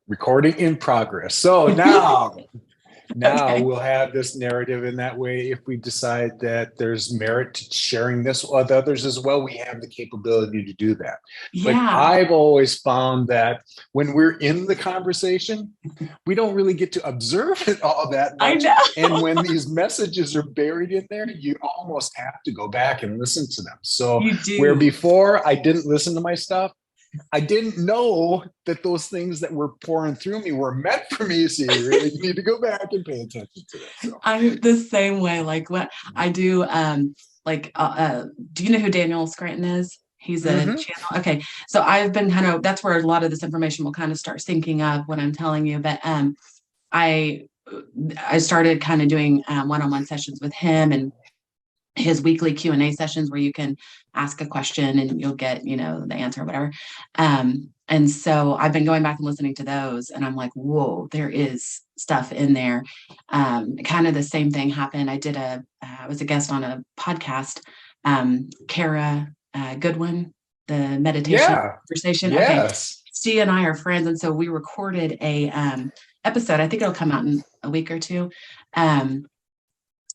Recording in progress. So now Okay. we'll have this narrative in that way. If we decide that there's merit to sharing this with others as well, we have the capability to do that. But Yeah. I've always found that when we're in the conversation, we don't really get to observe it all that I much. know. And when these messages are buried in there, you almost have to go back and listen to them. So You do. where before I didn't listen to my stuff, I didn't know that those things that were pouring through me were meant for me. So you really need to go back and pay attention to that. So. I'm the same way. Like what I do, do you know who Daniel Scranton is? He's a channel. Okay. So I've been that's where a lot of this information will kind of start syncing up when I'm telling you. But I started kind of doing one-on-one sessions with him, and his weekly Q&A sessions where you can ask a question and you'll get, the answer or whatever. And so I've been going back and listening to those, and I'm like, whoa, there is stuff in there. Kind of the same thing happened. I was a guest on a podcast, Kara Goodwin, the meditation conversation. Yes. Okay. She and I are friends. And so we recorded a episode. I think it'll come out in a week or two.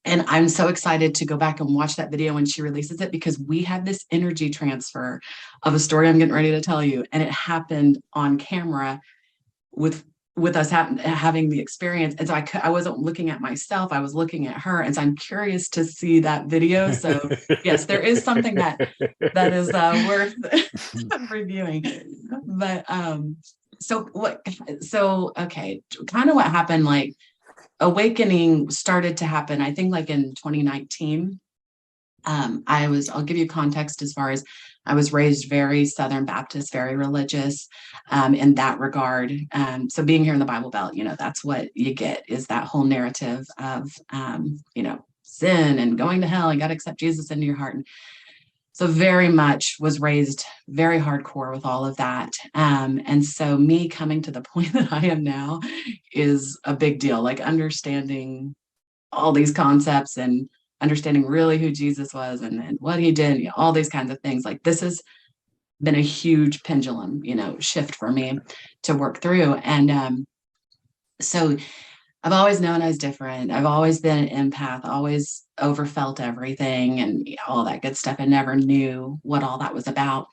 And I'm so excited to go back and watch that video when she releases it, because we had this energy transfer of a story I'm getting ready to tell you. And it happened on camera with us having the experience. And so I wasn't looking at myself, I was looking at her. And so I'm curious to see that video. So yes, there is something that is worth reviewing. But okay, kind of what happened, like, awakening started to happen, I think, like in 2019. I'll give you context as far as I was raised very Southern Baptist, very religious in that regard. So being here in the Bible Belt, that's what you get, is that whole narrative of, sin and going to hell, and got to accept Jesus into your heart. And so very much was raised very hardcore with all of that. And so me coming to the point that I am now is a big deal, like understanding all these concepts and understanding really who Jesus was and what he did, all these kinds of things. Like, this has been a huge pendulum, shift for me to work through. And so I've always known I was different. I've always been an empath, always overfelt everything and all that good stuff. I never knew what all that was about.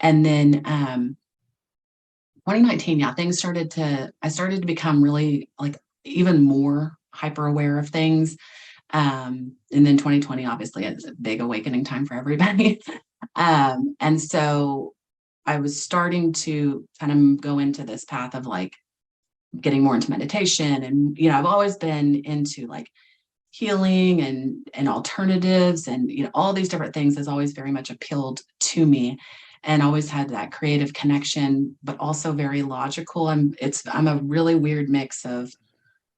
And then 2019, I started to become really, like, even more hyper aware of things. And then 2020, obviously, is a big awakening time for everybody. And so I was starting to kind of go into this path of, like, getting more into meditation. And, I've always been into, like, healing and alternatives, and, all these different things has always very much appealed to me, and always had that creative connection, but also very logical. I'm a really weird mix of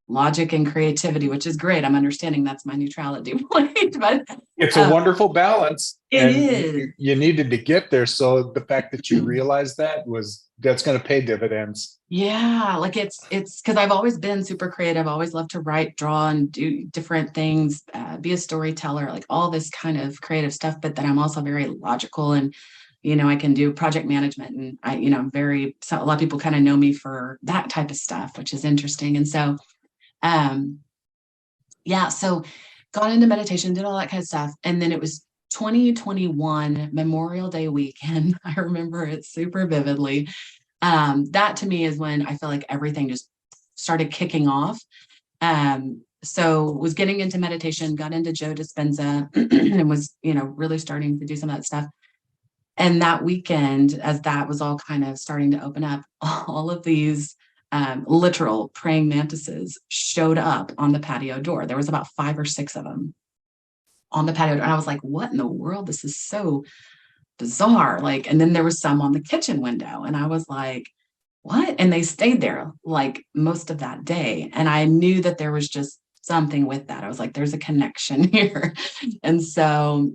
logic and creativity, which is great. I'm understanding that's my neutrality point, but it's a wonderful balance. It is. You needed to get there. So the fact that you realized that's going to pay dividends. Yeah. Like, it's because I've always been super creative. I always loved to write, draw, and do different things, be a storyteller, like all this kind of creative stuff. But then I'm also very logical, and, I can do project management, and so a lot of people kind of know me for that type of stuff, which is interesting. And so, so got into meditation, did all that kind of stuff. And then it was 2021 Memorial Day weekend. I remember it super vividly. That to me is when I feel like everything just started kicking off. So was getting into meditation, got into Joe Dispenza and was, really starting to do some of that stuff. And that weekend, as that was all kind of starting to open up, all of these literal praying mantises showed up on the patio door. There was about 5 or 6 of them on the patio door. And I was like, what in the world? This is so bizarre. Like, and then there was some on the kitchen window, and I was like, what? And they stayed there like most of that day. And I knew that there was just something with that. I was like, there's a connection here. And so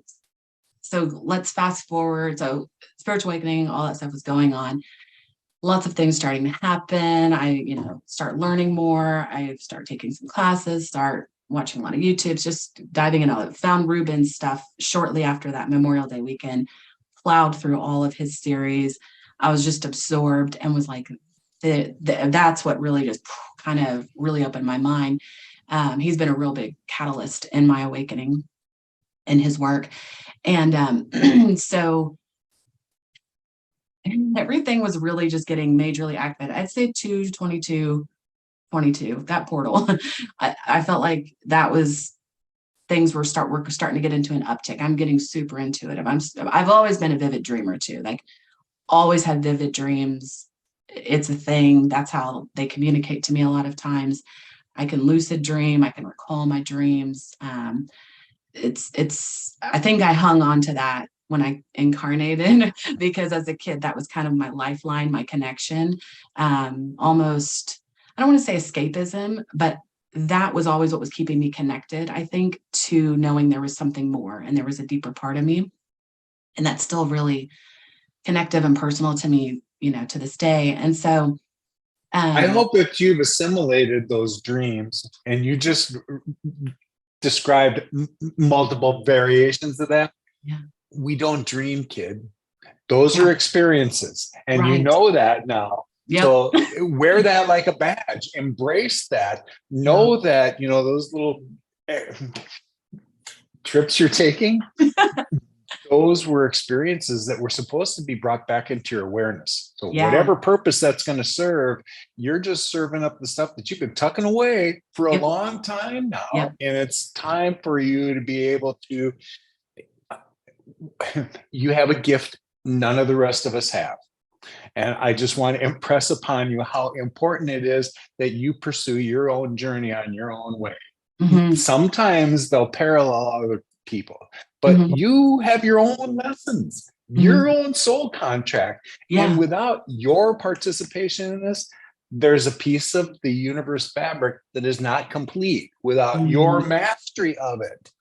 let's fast forward. So spiritual awakening, all that stuff was going on. Lots of things starting to happen. I, start learning more. I start taking some classes, start watching a lot of YouTubes, just diving in all of it. Found Ruben's stuff shortly after that Memorial Day weekend, plowed through all of his series. I was just absorbed and was like, that's what really just kind of really opened my mind. He's been a real big catalyst in my awakening in his work. And so everything was really just getting majorly activated. I'd say 2/22/22, that portal. I felt like that was we're starting to get into an uptick. I'm getting super intuitive. I've always been a vivid dreamer too. Like always had vivid dreams. It's a thing. That's how they communicate to me a lot of times. I can lucid dream. I can recall my dreams. I think I hung on to that when I incarnated because as a kid, that was kind of my lifeline, my connection. Almost, I don't want to say escapism, but that was always what was keeping me connected, I think, to knowing there was something more and there was a deeper part of me. And that's still really connective and personal to me, to this day. And so, I hope that you've assimilated those dreams and you just described multiple variations of that. yeah, We don't dream, kid. Those are experiences. And you right. know that now. Yep. So wear that like a badge, embrace that, know that, those little trips you're taking, those were experiences that were supposed to be brought back into your awareness. So whatever purpose that's going to serve, you're just serving up the stuff that you've been tucking away for a long time now. Yep. And it's time for you to be able to, you have a gift none of the rest of us have. And I just want to impress upon you how important it is that you pursue your own journey on your own way. Mm-hmm. Sometimes they'll parallel other people, but you have your own lessons, your own soul contract. And without your participation in this, there's a piece of the universe fabric that is not complete without your mastery of it.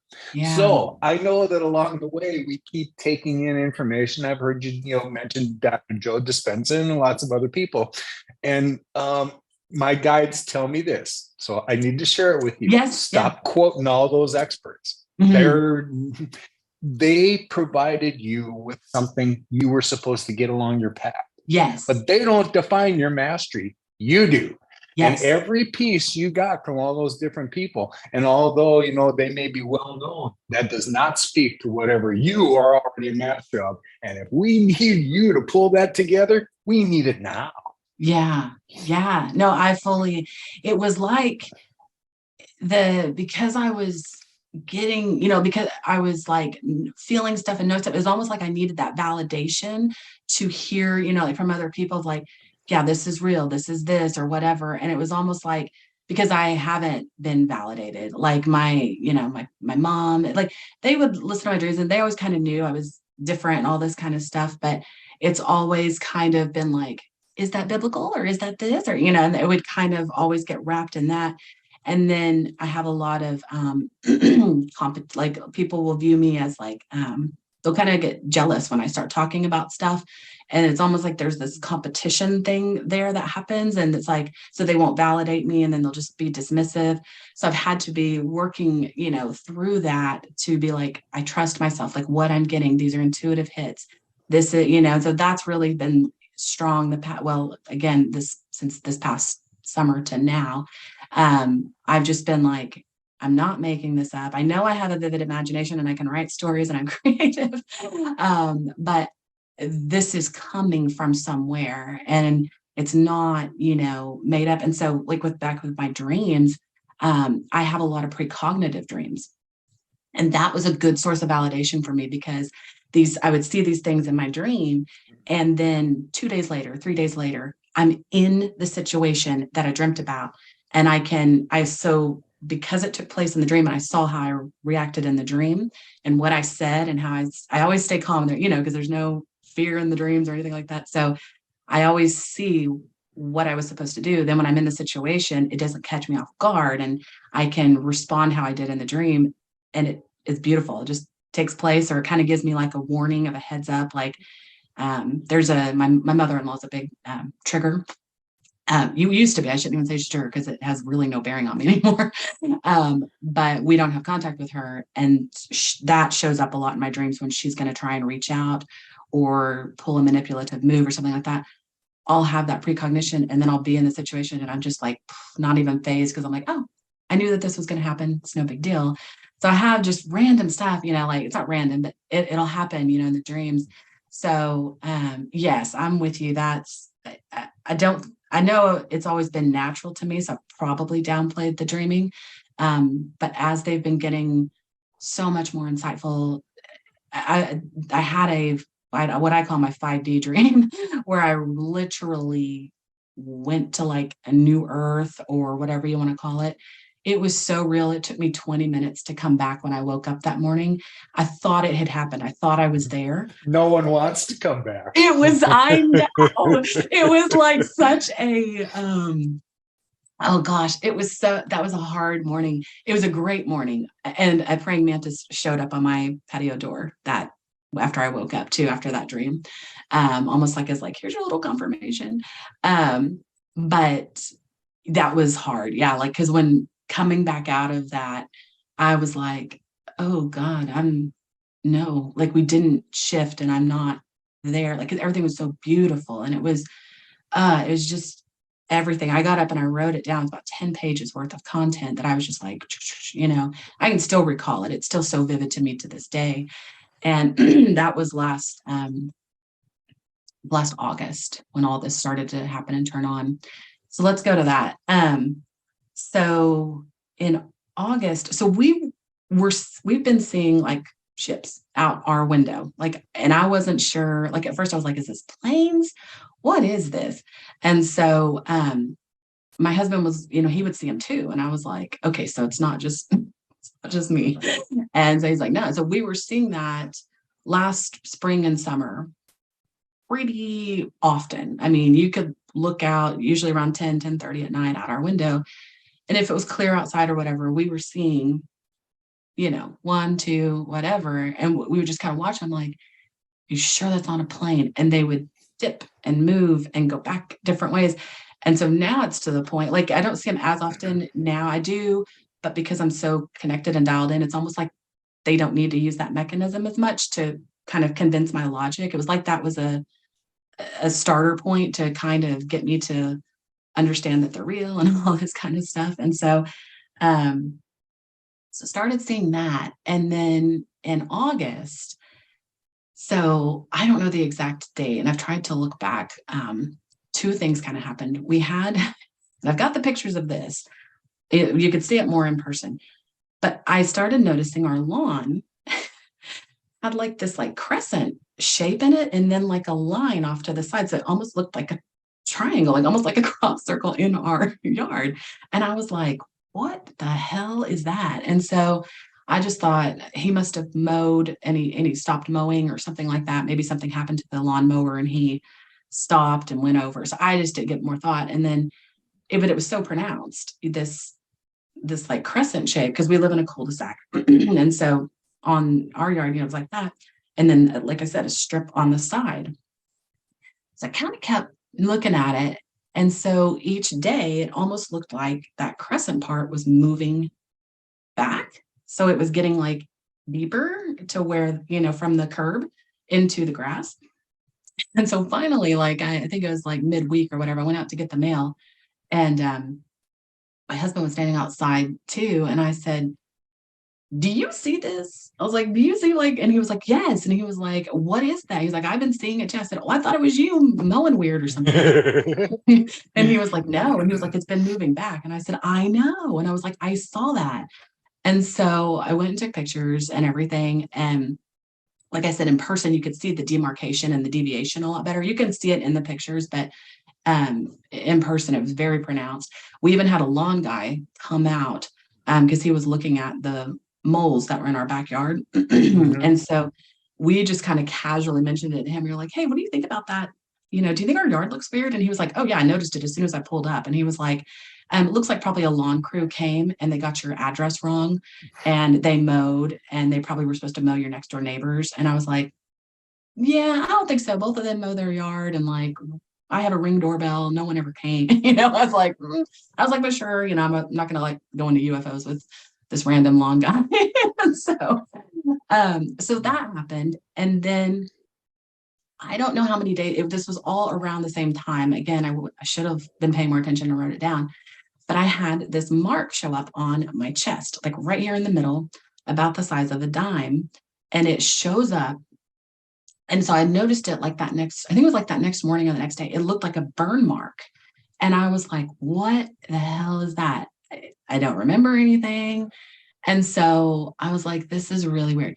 So I know that along the way, we keep taking in information. I've heard you, mention Dr. Joe Dispenza and lots of other people. And my guides tell me this. So I need to share it with you. Yes. Stop quoting all those experts. They provided you with something you were supposed to get along your path. Yes. But they don't define your mastery. You do. Yes. And every piece you got from all those different people, and although, they may be well known, that does not speak to whatever you are already a master of. And if we need you to pull that together, we need it now. Yeah. Yeah. No, it was like because I was getting, because I was like feeling stuff and know stuff, it was almost like I needed that validation to hear, like from other people of like, yeah, this is real, this is this or whatever. And it was almost like, because I haven't been validated, like my mom, like they would listen to my dreams and they always kind of knew I was different and all this kind of stuff. But it's always kind of been like, is that biblical or is that this? Or, and it would kind of always get wrapped in that. And then I have a lot of like people will view me as like, they'll kind of get jealous when I start talking about stuff. And it's almost like there's this competition thing there that happens. And it's like, so they won't validate me and then they'll just be dismissive. So I've had to be working, through that to be like, I trust myself, like what I'm getting. These are intuitive hits. This is, so that's really been strong. Since this past summer to now, I've just been like, I'm not making this up. I know I have a vivid imagination and I can write stories and I'm creative. But this is coming from somewhere and it's not, made up. And so like with my dreams, I have a lot of precognitive dreams. And that was a good source of validation for me because I would see these things in my dream. And then 2 days later, 3 days later, I'm in the situation that I dreamt about. And because it took place in the dream and I saw how I reacted in the dream and what I said and how I always stay calm there, because there's no fear in the dreams or anything like that. So I always see what I was supposed to do. Then when I'm in the situation, it doesn't catch me off guard and I can respond how I did in the dream. And it is beautiful. It just takes place, or it kind of gives me like a warning of a heads up. Like my mother-in-law is a big trigger. You used to be, I shouldn't even say she's trigger because it has really no bearing on me anymore. But we don't have contact with her. And that shows up a lot in my dreams when she's going to try and reach out or pull a manipulative move or something like that, I'll have that precognition, and then I'll be in the situation and I'm just like not even phased, because I'm like, oh, I knew that this was going to happen. It's no big deal. So I have just random stuff, like it's not random, but it'll happen, in the dreams. So yes, I'm with you. I know it's always been natural to me, so I've probably downplayed the dreaming. But as they've been getting so much more insightful, I had what I call my 5D dream, where I literally went to like a new earth or whatever you want to call it. It was so real. It took me 20 minutes to come back when I woke up that morning. I thought it had happened. I thought I was there. No one wants to come back. I know. It was like such a, oh gosh, that was a hard morning. It was a great morning. And a praying mantis showed up on my patio door that after I woke up too, after that dream, almost like as like, here's your little confirmation. But that was hard. Yeah. Like, cause when coming back out of that, I was like, oh God, like we didn't shift and I'm not there. Like everything was so beautiful. And it was just everything. I got up and I wrote it down. It's about 10 pages worth of content that I was just like, I can still recall it. It's still so vivid to me to this day. And that was last August when all this started to happen and turn on. So let's go to that. So in August, so we've been seeing like ships out our window, like, and I wasn't sure, like at first I was like, is this planes? What is this? And so my husband was, he would see them too. And I was like, okay, so it's not just me. And so he's like, no. So we were seeing that last spring and summer pretty often. I mean, you could look out usually around 10:30 at night out our window. And if it was clear outside or whatever, we were seeing, 1, 2, whatever. And we would just kind of watch. I'm like, you sure that's on a plane? And they would dip and move and go back different ways. And so now it's to the point, like, I don't see them as often now. I do, but because I'm so connected and dialed in, it's almost like they don't need to use that mechanism as much to kind of convince my logic. It was like that was a starter point to kind of get me to understand that they're real and all this kind of stuff. And so started seeing that. And then in August, so I don't know the exact date, and I've tried to look back. Two things kind of happened. We had, and I've got the pictures of this. You could see it more in person, but I started noticing our lawn had like this like crescent shape in it, and then like a line off to the side. So it almost looked like a triangle, like almost like a crop circle in our yard. And I was like, what the hell is that? And so I just thought he must have mowed and he stopped mowing or something like that. Maybe something happened to the lawnmower and he stopped and went over. So I just didn't give more thought. And then, but it was so pronounced, this like crescent shape, because we live in a cul-de-sac. And so on our yard, it's like that. And then, like I said, a strip on the side. So I kind of kept looking at it. And so each day it almost looked like that crescent part was moving back. So it was getting like deeper to where, from the curb into the grass. And so finally, like, I think it was like midweek or whatever, I went out to get the mail, and my husband was standing outside too. And I said, do you see this? I was like, do you see like, and he was like, yes. And he was like, what is that? He's like, I've been seeing it too. I said, oh, I thought it was you mowing weird or something. And he was like, no. And he was like, it's been moving back. And I said, I know. And I was like, I saw that. And so I went and took pictures and everything. And like I said, in person, you could see the demarcation and the deviation a lot better. You can see it in the pictures, but in person, it was very pronounced. We even had a lawn guy come out because he was looking at the moles that were in our backyard. Mm-hmm. And so we just kind of casually mentioned it to him. We were like, hey, what do you think about that? Do you think our yard looks weird? And he was like, oh yeah, I noticed it as soon as I pulled up. And he was like, it looks like probably a lawn crew came and they got your address wrong and they mowed, and they probably were supposed to mow your next door neighbors. And I was like, yeah, I don't think so. Both of them mow their yard, and like, I have a Ring doorbell. No one ever came. I was like, but sure, I'm not going to like go into UFOs with this random lawn guy. So that happened. And then I don't know how many days, this was all around the same time. Again, I should have been paying more attention and wrote it down. But I had this mark show up on my chest, like right here in the middle, about the size of a dime. And it shows up. And so I noticed it like that I think it was like that next morning or the next day. It looked like a burn mark. And I was like, what the hell is that? I don't remember anything. And so I was like, this is really weird.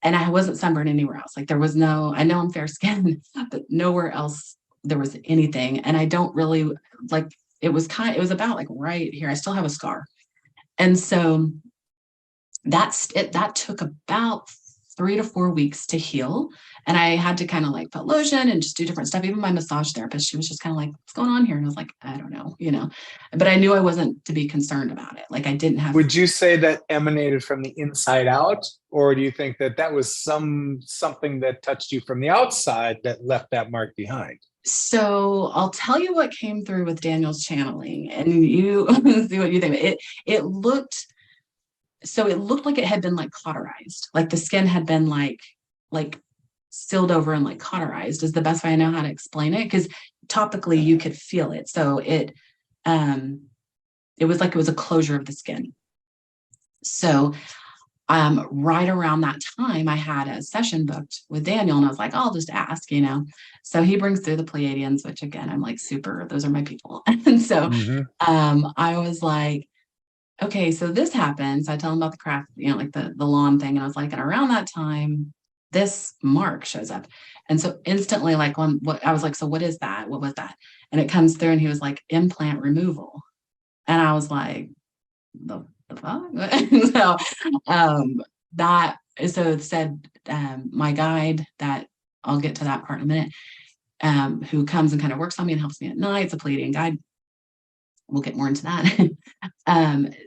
And I wasn't sunburned anywhere else. Like there was I know I'm fair skinned, but nowhere else there was anything. And I don't really like, it was about like right here. I still have a scar. And so that took about 3 to 4 weeks to heal. And I had to kind of like put lotion and just do different stuff. Even my massage therapist, she was just kind of like, what's going on here? And I was like, I don't know, but I knew I wasn't to be concerned about it. Like I didn't have. Would you say that emanated from the inside out? Or do you think that was something that touched you from the outside that left that mark behind? So I'll tell you what came through with Daniel's channeling, and you see what you think. It looked like it had been like cauterized, like the skin had been like sealed over and like cauterized is the best way I know how to explain it, because topically you could feel it. So it was like it was a closure of the skin. So right around that time, I had a session booked with Daniel, and I was like, I'll just ask, So he brings through the Pleiadians, which again, I'm like those are my people. And so I was like, okay, so this happens. I tell him about the craft, like the lawn thing. And I was like, and around that time, this mark shows up. And so instantly, like I was like, so what is that? What was that? And it comes through and he was like, implant removal. And I was like, the fuck? So it said, my guide, that I'll get to that part in a minute, who comes and kind of works on me and helps me at night. It's a Pleiadian guide. We'll get more into that.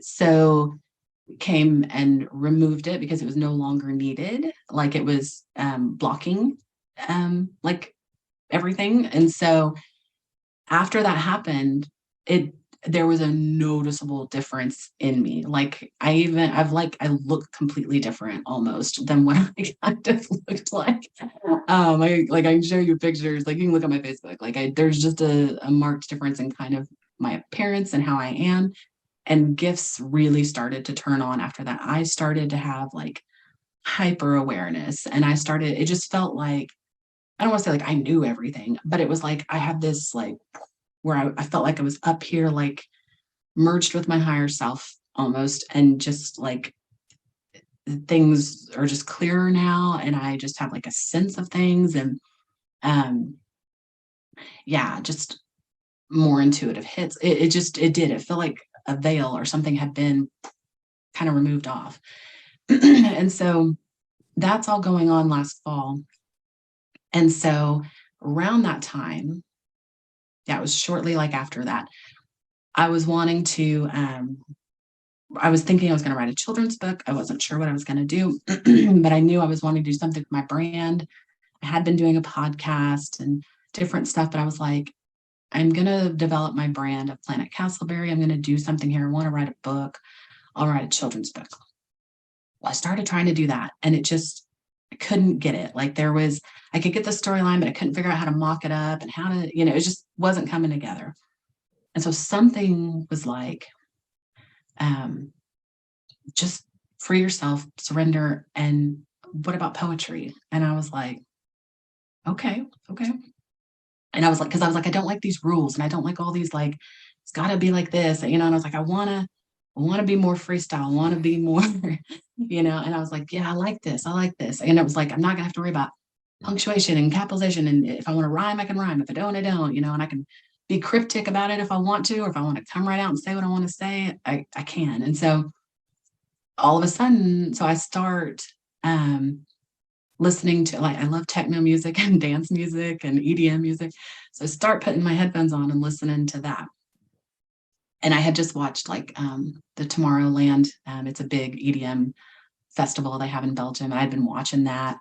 So came and removed it because it was no longer needed. Like it was blocking like everything. And so after that happened, there was a noticeable difference in me. Like I look completely different almost than what I kind of looked like. I can show you pictures, like you can look at my Facebook. Like there's just a marked difference in kind of my appearance and how I am. And gifts really started to turn on after that. I started to have like hyper awareness, and it just felt like, I don't want to say like I knew everything, but it was like I had this like where I felt like I was up here, like merged with my higher self almost, and just like things are just clearer now, and I just have like a sense of things, and just more intuitive hits. It felt like a veil or something had been kind of removed off. And so that's all going on last fall. And so around that time, it was shortly like after that, I was wanting to, I was thinking I was going to write a children's book. I wasn't sure what I was going to do, but I knew I was wanting to do something with my brand. I had been doing a podcast and different stuff, but I was like, I'm going to develop my brand of Planet Castleberry. I'm going to do something here. I want to write a book. I'll write a children's book. Well, I started trying to do that, and I couldn't get it. Like I could get the storyline, but I couldn't figure out how to mock it up and how to, it just wasn't coming together. And so something was like, just free yourself, surrender. And what about poetry? And I was like, okay. And I was like, I don't like these rules, and I don't like all these, like, it's got to be like this, and I was like, I want to be more freestyle. I want to be more, and I was like, yeah, I like this. And it was like, I'm not gonna have to worry about punctuation and capitalization. And if I want to rhyme, I can rhyme. If I don't, I don't, and I can be cryptic about it if I want to, or if I want to come right out and say what I want to say, I can. And so all of a sudden, I start, listening to, like, I love techno music and dance music and EDM music. So I start putting my headphones on and listening to that. And I had just watched like the Tomorrowland. It's a big EDM festival they have in Belgium. And I'd been watching that.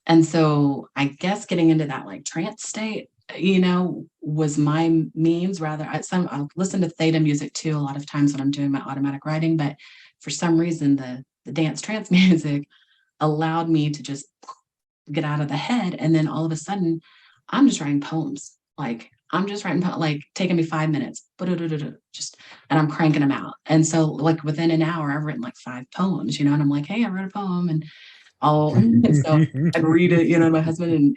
And so I guess getting into that like trance state, was my means. Rather, I listen to theta music too a lot of times when I'm doing my automatic writing. But for some reason, the dance trance music allowed me to just get out of the head. And then all of a sudden, I'm just writing poems. Like I'm just writing, like taking me 5 minutes, just, and I'm cranking them out. And so like within an hour, I've written like 5 poems, and I'm like, hey, I wrote a poem, and so I'd read it, to my husband, and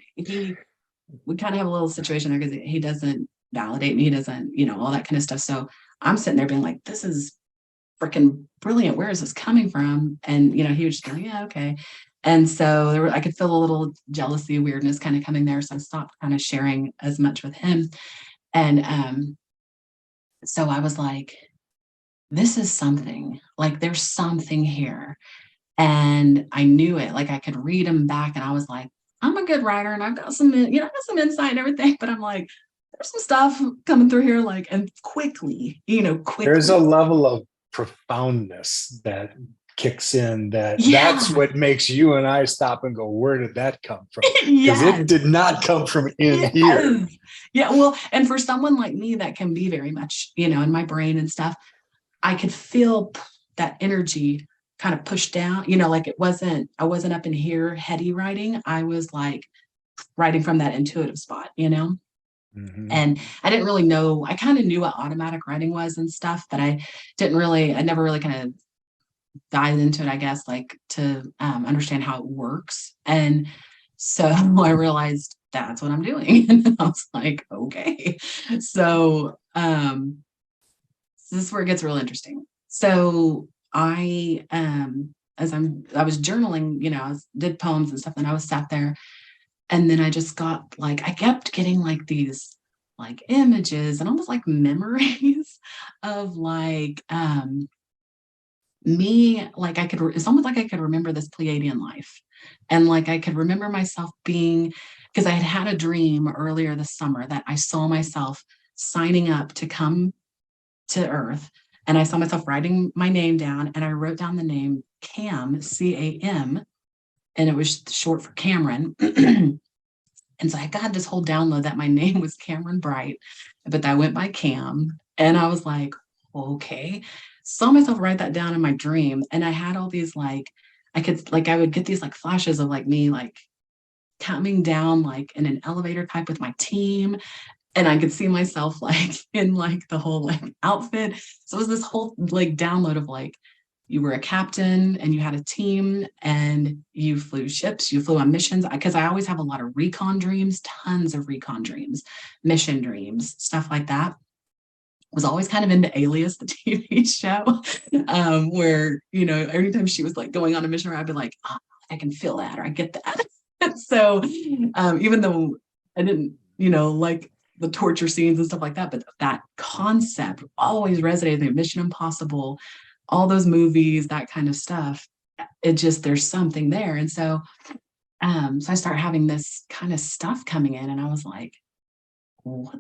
we kind of have a little situation there because he doesn't validate me. He doesn't, all that kind of stuff. So I'm sitting there being like, this is freaking brilliant. Where is this coming from? And, he was just going, yeah, okay. And so I could feel a little jealousy, weirdness kind of coming there. So I stopped kind of sharing as much with him. And so I was like, this is something, like there's something here. And I knew it, like I could read them back, and I was like, I'm a good writer, and I've got some, I've got some insight and everything, but I'm like, there's some stuff coming through here, like, and quickly. There's a level of profoundness that kicks in, that's what makes you and I stop and go, where did that come from? Because it did not come from in here. Yeah, well, and for someone like me that can be very much, in my brain and stuff, I could feel that energy kind of pushed down, like I wasn't up in here heady writing. I was like writing from that intuitive spot, Mm-hmm. And I didn't really know, I kind of knew what automatic writing was and stuff, but I never really kind of dived into it, I guess, like to understand how it works. And so I realized that's what I'm doing. And I was like, okay. So this is where it gets real interesting. So I was journaling, I did poems and stuff, and I was sat there, and then I just got like, I kept getting like these like images and almost like memories of like me, like it's almost like I could remember this Pleiadian life. And like I could remember myself being, because I had a dream earlier this summer that I saw myself signing up to come to Earth, and I saw myself writing my name down, and I wrote down the name Cam, C-A-M, and it was short for Cameron. And so I got this whole download that my name was Cameron Bright, but I went by Cam, and I was like, okay. Saw myself write that down in my dream, and I had all these like, I would get these like flashes of like me like coming down like in an elevator type with my team, and I could see myself like in like the whole like outfit. So it was this whole like download of like, you were a captain and you had a team and you flew ships, you flew on missions. Because I always have a lot of recon dreams, tons of recon dreams, mission dreams, stuff like that. Was always kind of into Alias, the TV show, where, every time she was like going on a mission, I'd be like, oh, I can feel that, or I get that. So even though I didn't, like the torture scenes and stuff like that, but that concept always resonated with me. Mission Impossible, all those movies, that kind of stuff. It just, there's something there. And so, so I start having this kind of stuff coming in, and I was like, what?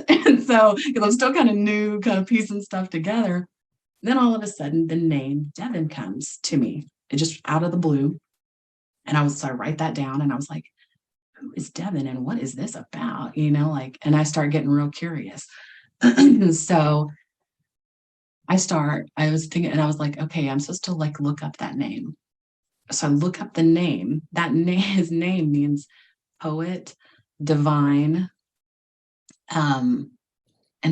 And so, because I'm still kind of new, kind of piecing stuff together. Then all of a sudden, the name Devin comes to me. It just out of the blue. And so I write that down, and I was like, who is Devin, and what is this about? And I start getting real curious. So I was thinking, and I was like, okay, I'm supposed to like look up that name. So I look up the name. His name means poet, divine, and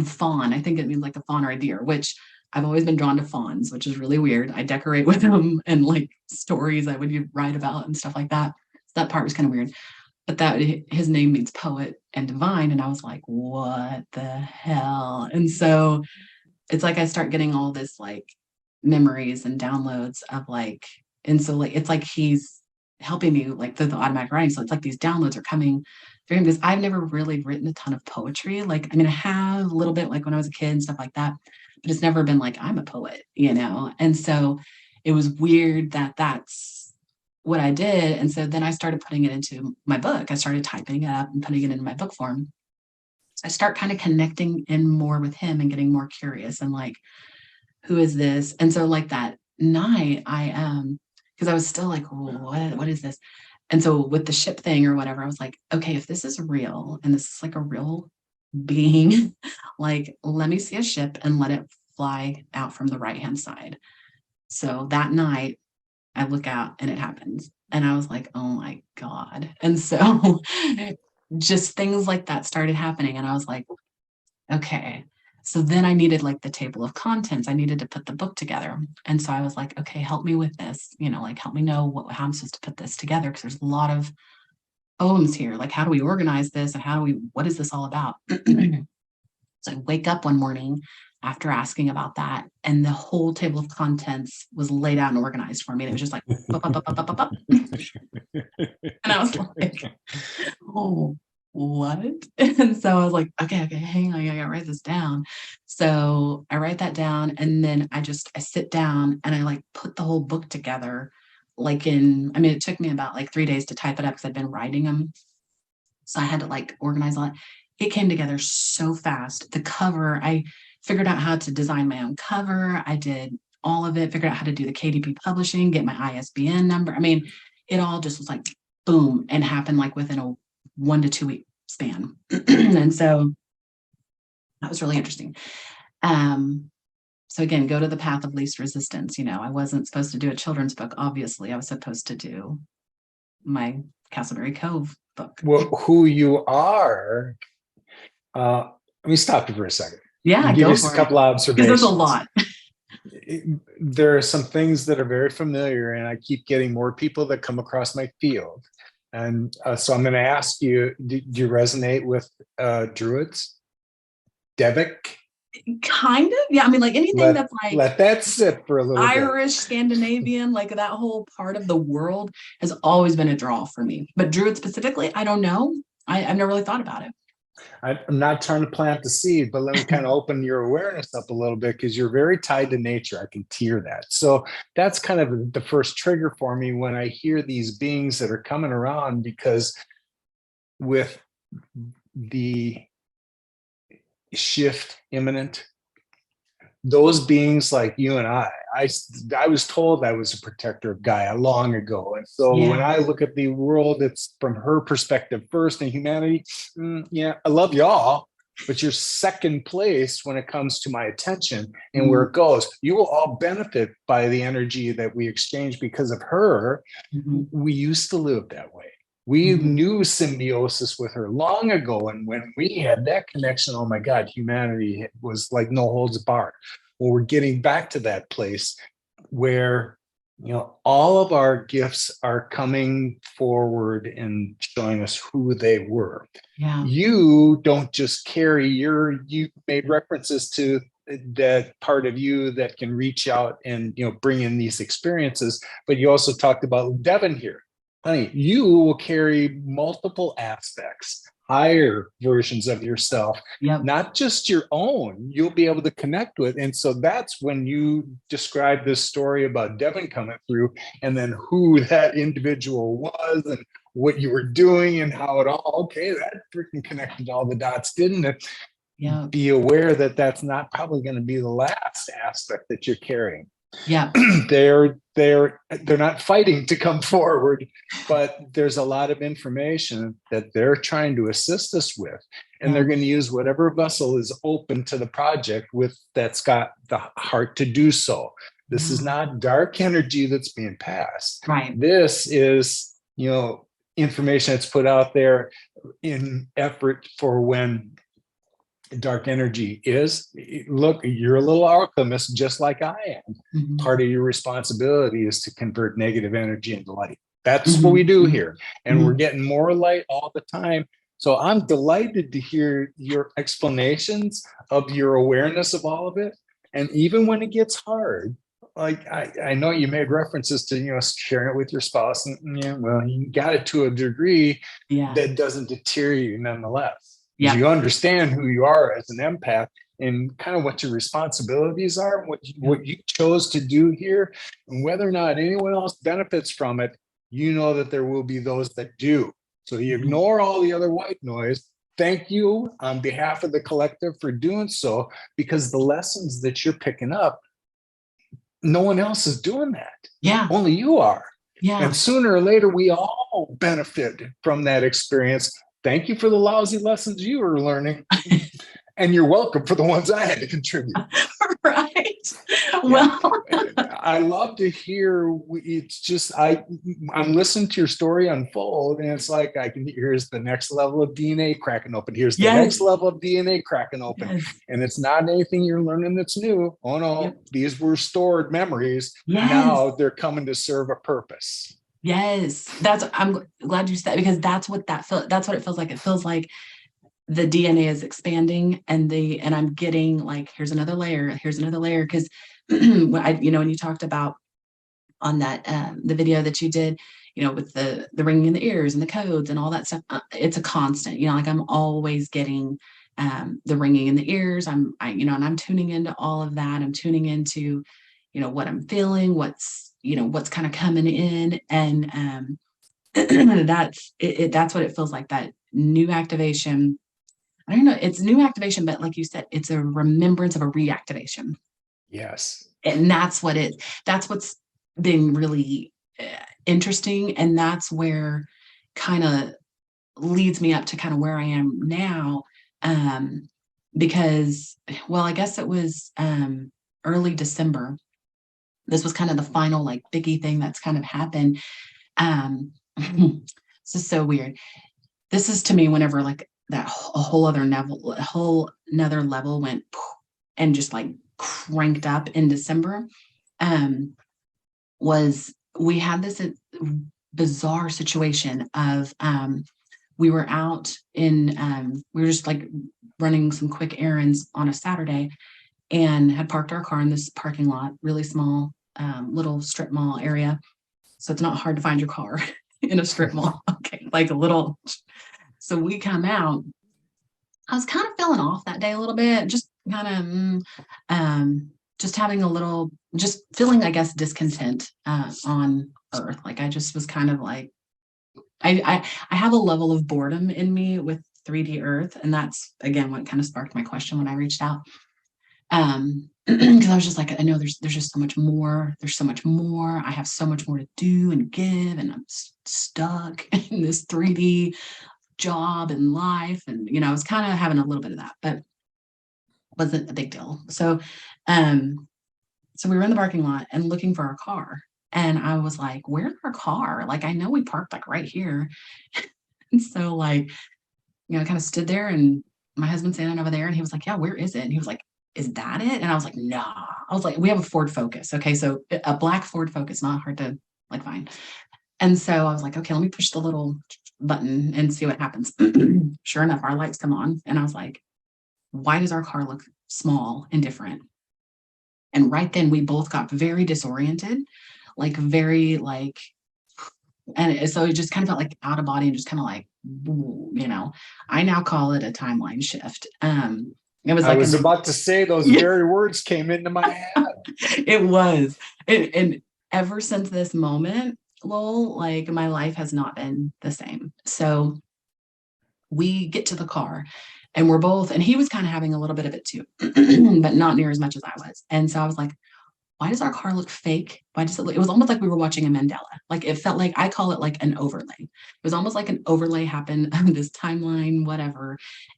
fawn. I think it means like a fawn or a deer, which I've always been drawn to fawns, which is really weird. I decorate with them, and like stories I would write about and stuff like that. So that part was kind of weird. But his name means poet and divine. And I was like, what the hell? And so it's like I start getting all this like memories and downloads of like, and so like it's like he's helping me like through the automatic writing. So it's like these downloads are coming through him, because I've never really written a ton of poetry. Like, I mean, I have a little bit like when I was a kid and stuff like that, but it's never been like I'm a poet, And so it was weird that that's what I did. And so then I started putting it into my book. I started typing it up and putting it into my book form. I start kind of connecting in more with him and getting more curious and like, who is this? And so like that night because I was still like, what is this? And so with the ship thing or whatever, I was like, okay, if this is real and this is like a real being, like, let me see a ship and let it fly out from the right-hand side. So that night I look out and it happens. And I was like, oh my God. And so just things like that started happening. And I was like, okay. So then I needed like the table of contents. I needed to put the book together. And so I was like, okay, help me with this, like help me know how I'm supposed to put this together. Cause there's a lot of poems here. Like, how do we organize this? And what is this all about? So I wake up one morning after asking about that, and the whole table of contents was laid out and organized for me. And it was just like, bup, bup, bup, bup, bup, bup, bup. And I was like, oh, what? And so I was like, okay, hang on, I gotta write this down. So I write that down, and then I sit down and I like put the whole book together. It took me about like 3 days to type it up because I'd been writing them. So I had to like organize all that. It came together so fast. The cover, I figured out how to design my own cover. I did all of it, figured out how to do the KDP publishing, get my ISBN number. I mean, it all just was like boom, and happened like within a 1 to 2 week span. And so that was really interesting. So again, go to the path of least resistance. I wasn't supposed to do a children's book. Obviously, I was supposed to do my Castleberry Cove book. Well, who you are. Let me stop you for a second. Yeah, give you a couple observations. Because there's a lot. There are some things that are very familiar, and I keep getting more people that come across my field. And so I'm going to ask you, do you resonate with Druids? Devin? Kind of. Yeah. I mean, like anything that's like. Let that sit for a little bit. Irish, Scandinavian, like that whole part of the world has always been a draw for me. But Druid specifically, I don't know. I've never really thought about it. I'm not trying to plant the seed, but let me kind of open your awareness up a little bit, because you're very tied to nature. I can hear that. So that's kind of the first trigger for me when I hear these beings that are coming around, because with the shift imminent, those beings like you and I was told I was a protector of Gaia long ago. And so when I look at the world, it's from her perspective first, and humanity, I love y'all, but you're second place when it comes to my attention and where it goes. You will all benefit by the energy that we exchange because of her. We used to live that way. We knew symbiosis with her long ago. And when we had that connection, oh my God, humanity was like no holds barred. Well, we're getting back to that place where, all of our gifts are coming forward and showing us who they were. Yeah. You don't just carry you made references to that part of you that can reach out and, bring in these experiences. But you also talked about Devin here. Honey, you will carry multiple aspects, higher versions of yourself, not just your own, you'll be able to connect with. And so that's when you describe this story about Devin coming through, and then who that individual was and what you were doing and how it all, that freaking connected all the dots, didn't it? Yeah. Be aware that that's not probably going to be the last aspect that you're carrying. Yeah. They're not fighting to come forward, but there's a lot of information that they're trying to assist us with, and they're going to use whatever vessel is open to the project that's got the heart to do so. This is not dark energy that's being passed. Right. This is, information that's put out there in effort for when dark energy is. Look, you're a little alchemist just like I am. Part of your responsibility is to convert negative energy into light. That's what we do here, and we're getting more light all the time. So I'm delighted to hear your explanations of your awareness of all of it. And even when it gets hard, like I know you made references to sharing it with your spouse, and you got it to a degree that doesn't deter you nonetheless. You understand who you are as an empath and kind of what your responsibilities are, what you chose to do here, and whether or not anyone else benefits from it, that there will be those that do. So you ignore all the other white noise. Thank you on behalf of the collective for doing so, because the lessons that you're picking up, no one else is doing that. Yeah. Only you are. Yeah. And sooner or later, we all benefit from that experience. Thank you for the lousy lessons you were learning. And you're welcome for the ones I had to contribute. Right. Well, I love to hear. It's just I'm listening to your story unfold, and it's like I can here's the next level of DNA cracking open. Here's the next Yes. level of DNA cracking open, Yes. and it's not anything you're learning that's new. Oh Yep. no, these were stored memories. Yes. Now they're coming to serve a purpose. Yes. I'm glad you said, because that's what that's what it feels like. It feels like the DNA is expanding, and I'm getting like, here's another layer, here's another layer. Because when you talked about on that the video that you did, with the ringing in the ears and the codes and all that stuff, it's a constant, like I'm always getting the ringing in the ears. And I'm tuning into all of that. I'm tuning into, what I'm feeling, what's kind of coming in. And that's it, that's what it feels like, that new activation. I don't know, it's new activation, but like you said, it's a remembrance of a reactivation. Yes. And that's what's been really interesting. And that's where kind of leads me up to kind of where I am now. Because, well, I guess it was early December. This was kind of the final like biggie thing that's kind of happened. This is so weird. This is to me whenever like that a whole nother level went and just like cranked up in December. Was we had this bizarre situation of we were out in we were just like running some quick errands on a Saturday, and had parked our car in this parking lot, really small little strip mall area. So it's not hard to find your car in a strip mall. Okay, like a little. So we come out. I was kind of feeling off that day a little bit, just kind of just having a little, just feeling, I guess, discontent on Earth. Like I just was kind of like, I have a level of boredom in me with 3D Earth, and that's again what kind of sparked my question when I reached out. Because I was just like, I know there's just so much more. There's so much more. I have so much more to do and give, and I'm stuck in this 3D job and life. And I was kind of having a little bit of that, but wasn't a big deal. So we were in the parking lot and looking for our car. And I was like, where's our car? Like, I know we parked like right here. And so like, kind of stood there, and my husband's standing over there, and he was like, yeah, where is it? And he was like, is that it? And I was like, nah. I was like, we have a Ford Focus. Okay. So a black Ford Focus, not hard to like find. And so I was like, okay, let me push the little button and see what happens. Sure enough, our lights come on. And I was like, why does our car look small and different? And right then we both got very disoriented, like very like, and so it just kind of felt like out of body, and just kind of like, I now call it a timeline shift. It was I like was about to say those very words came into my head. It was. And ever since this moment, Lowell, like my life has not been the same. So we get to the car, and we're both, and he was kind of having a little bit of it too, but not near as much as I was. And so I was like, why does our car look fake? Why does it look, it was almost like we were watching a Mandela. Like it felt like, I call it like an overlay. It was almost like an overlay happened on this timeline, whatever.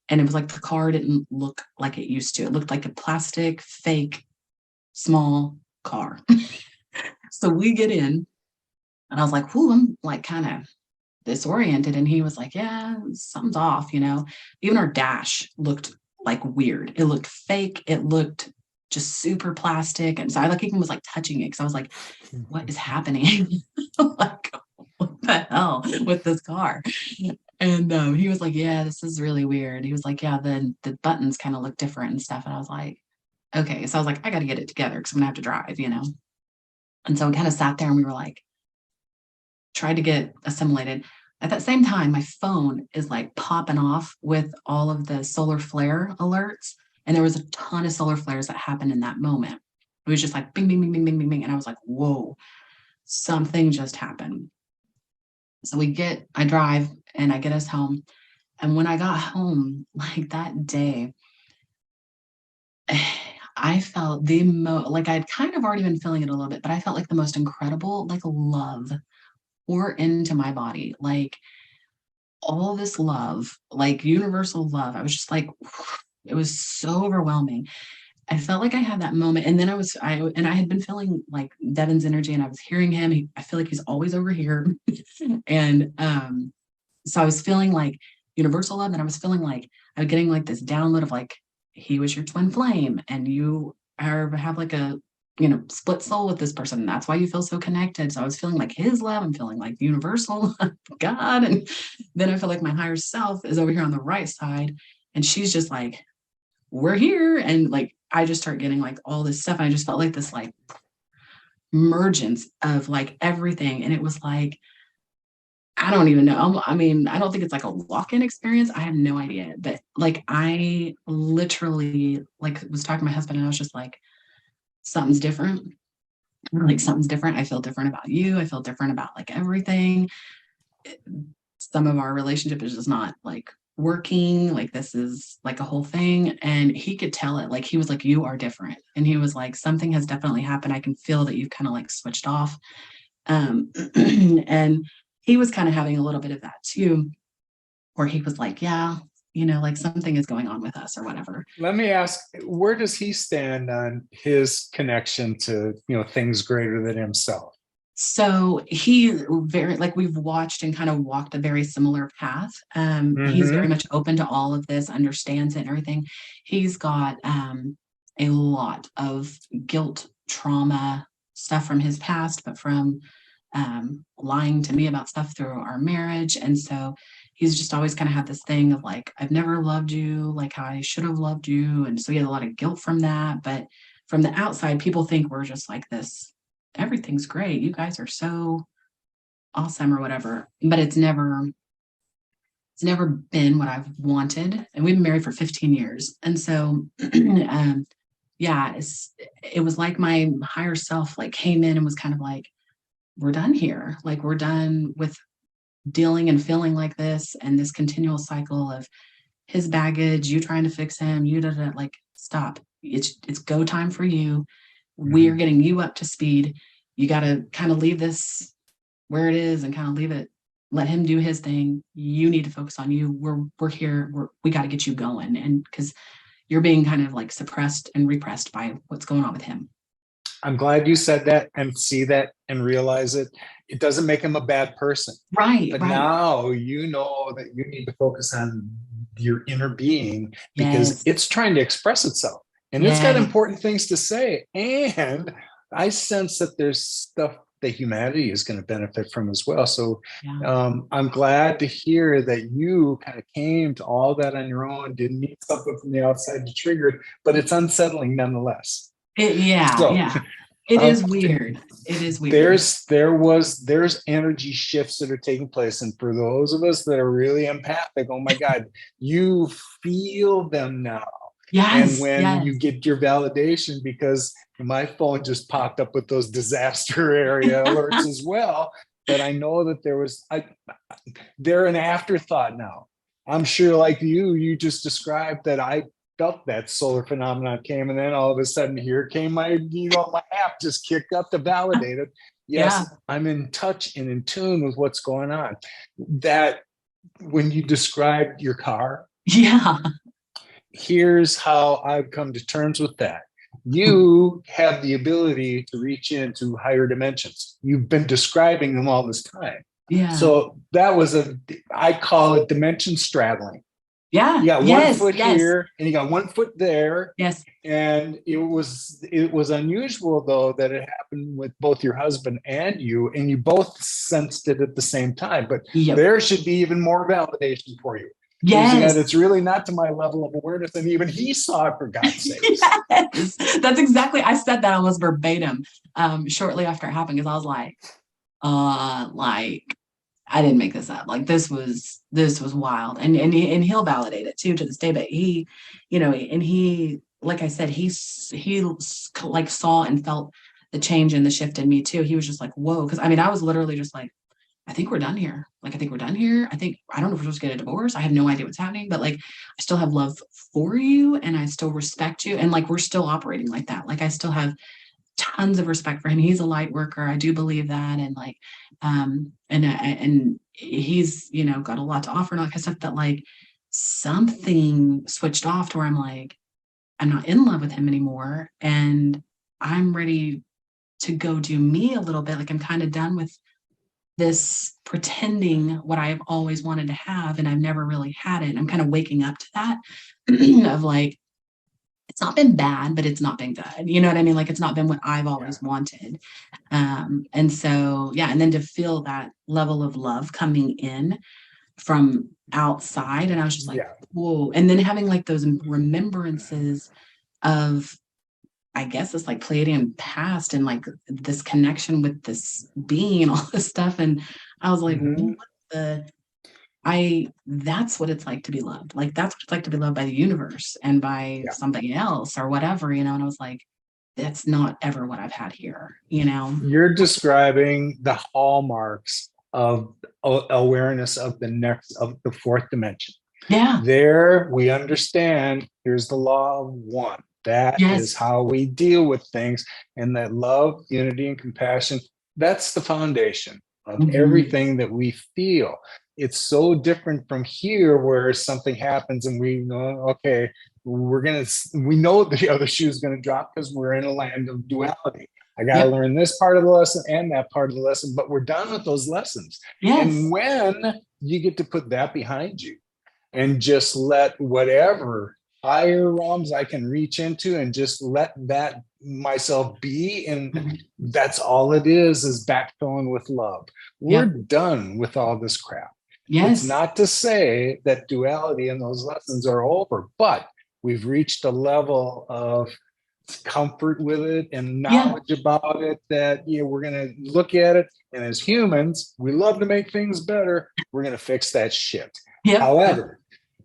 And it was like the car didn't look like it used to. It looked like a plastic, fake, small car. So we get in, and I was like, whoo, I'm like kind of disoriented. And he was like, yeah, something's off, Even our dash looked like weird. It looked fake. It looked just super plastic. And so I like even was like touching it, because I was like, what is happening? Like, what the hell with this car? And he was like, yeah, this is really weird. He was like, yeah, the buttons kind of look different and stuff. And I was like, okay. So I was like, I got to get it together, because I'm gonna have to drive. And so we kind of sat there, and we were like, tried to get assimilated. At that same time, my phone is like popping off with all of the solar flare alerts. And there was a ton of solar flares that happened in that moment. It was just like bing, bing, bing, bing, bing, bing, bing. And I was like, whoa, something just happened. So I drive, and I get us home. And when I got home, like that day, I felt like I'd kind of already been feeling it a little bit, but I felt like the most incredible, like love pour into my body. Like all this love, like universal love. I was just like, it was so overwhelming. I felt like I had that moment, and then I had been feeling like Devin's energy, and I was hearing him. I feel like he's always over here, and so I was feeling like universal love, and I was feeling like I was getting like this download of like he was your twin flame, and you have like a split soul with this person. And that's why you feel so connected. So I was feeling like his love. I'm feeling like universal God, and then I feel like my higher self is over here on the right side, and she's just like, we're here, and like I just start getting like all this stuff. And I just felt like this like mergence of like everything. And it was like, I don't even know. I mean, I don't think it's like a walk-in experience. I have no idea. But like I literally like was talking to my husband and I was just like, something's different. Like something's different. I feel different about you. I feel different about like everything. Some of our relationship is just not like working. Like this is like a whole thing. And he could tell it. Like he was like, you are different. And he was like, something has definitely happened. I can feel that you've kind of like switched off. And he was kind of having a little bit of that too, where he was like, yeah, like something is going on with us or whatever. Let me ask, where does he stand on his connection to, things greater than himself? So he very like we've watched and kind of walked a very similar path. He's very much open to all of this, understands it and everything. He's got a lot of guilt, trauma, stuff from his past, but from lying to me about stuff through our marriage. And so he's just always kind of had this thing of like, I've never loved you like how I should have loved you. And so he had a lot of guilt from that. But from the outside, people think we're just like this, everything's great. You guys are so awesome or whatever. But it's never been what I've wanted. And we've been married for 15 years. And so yeah, it was like my higher self like came in and was kind of like, we're done here. Like we're done with dealing and feeling like this and this continual cycle of his baggage, you trying to fix him, like stop. It's go time for you. We are getting you up to speed. You got to kind of leave this where it is and kind of leave it, let him do his thing. You need to focus on you. We're here. We got to get you going. And because you're being kind of like suppressed and repressed by what's going on with him. I'm glad you said that and see that and realize it. It doesn't make him a bad person. Right. But right. now you know that you need to focus on your inner being because it's trying to express itself. And it's got important things to say. And I sense that there's stuff that humanity is going to benefit from as well. So I'm glad to hear that you kind of came to all that on your own, didn't need something from the outside to trigger it, but it's unsettling nonetheless. It is weird. It is weird. There's energy shifts that are taking place. And for those of us that are really empathic, oh my God, you feel them now. Yes. And when you get your validation, because my phone just popped up with those disaster area alerts as well, that I know that they're an afterthought now. I'm sure like you just described that I felt that solar phenomenon came, and then all of a sudden here came my app just kicked up to validate it. Yes, I'm in touch and in tune with what's going on. That when you described your car, here's how I've come to terms with that. You have the ability to reach into higher dimensions. You've been describing them all this time. So that was I call it dimension straddling. You got one foot here and you got 1 foot there. And it was unusual though that it happened with both your husband and you both sensed it at the same time. But there should be even more validation for you. It's really not to my level of awareness, and even he saw it, for God's sake. That's exactly. I said that almost verbatim shortly after it happened, because I was like, I didn't make this up. Like this was wild, and he'll validate it too to this day. But he, and he, like I said, he like saw and felt the change and the shift in me too. He was just like, whoa, because I mean, I was literally just like, I think we're done here. Like, I think we're done here. I don't know if we're supposed to get a divorce. I have no idea what's happening, but like, I still have love for you and I still respect you. And like, we're still operating like that. Like, I still have tons of respect for him. He's a light worker. I do believe that. And like, and he's, got a lot to offer and all that kind of stuff, but like something switched off to where I'm like, I'm not in love with him anymore. And I'm ready to go do me a little bit. Like I'm kind of done with this pretending what I've always wanted to have, and I've never really had it. I'm kind of waking up to that of like, it's not been bad, but it's not been good. You know what I mean? Like it's not been what I've always wanted. And so, yeah. And then to feel that level of love coming in from outside. And I was just like, whoa. And then having like those remembrances of, I guess it's like Pleiadian past and like this connection with this being and all this stuff. And I was like, that's what it's like to be loved. Like, that's what it's like to be loved by the universe and by somebody else or whatever, you know? And I was like, that's not ever what I've had here, you know? You're describing the hallmarks of awareness of the fourth dimension. Yeah. There we understand, here's the law of one. That is how we deal with things. And that love, unity, and compassion, that's the foundation of everything that we feel. It's so different from here where something happens and we know, okay, we know the other shoe is going to drop because we're in a land of duality. I got to learn this part of the lesson and that part of the lesson, but we're done with those lessons. And when you get to put that behind you and just let whatever higher realms I can reach into and just let that myself be, and that's all it is backfilling with love. We're done with all this crap. It's not to say that duality and those lessons are over, but we've reached a level of comfort with it and knowledge about it that we're going to look at it, and as humans we love to make things better. We're going to fix that shit. However,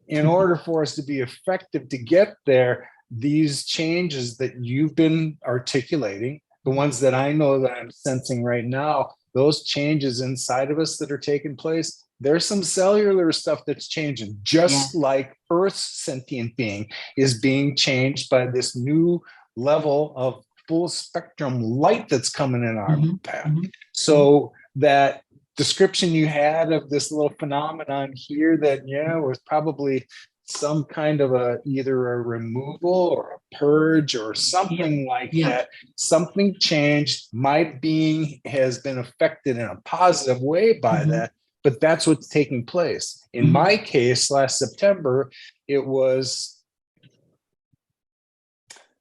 in order for us to be effective to get there, these changes that you've been articulating, the ones that I know that I'm sensing right now, those changes inside of us that are taking place, there's some cellular stuff that's changing, just like Earth's sentient being is being changed by this new level of full spectrum light that's coming in our path. So that description you had of this little phenomenon here that was probably some kind of either a removal or a purge or something like that. Something changed. My being has been affected in a positive way by that, but that's what's taking place. In my case, last September,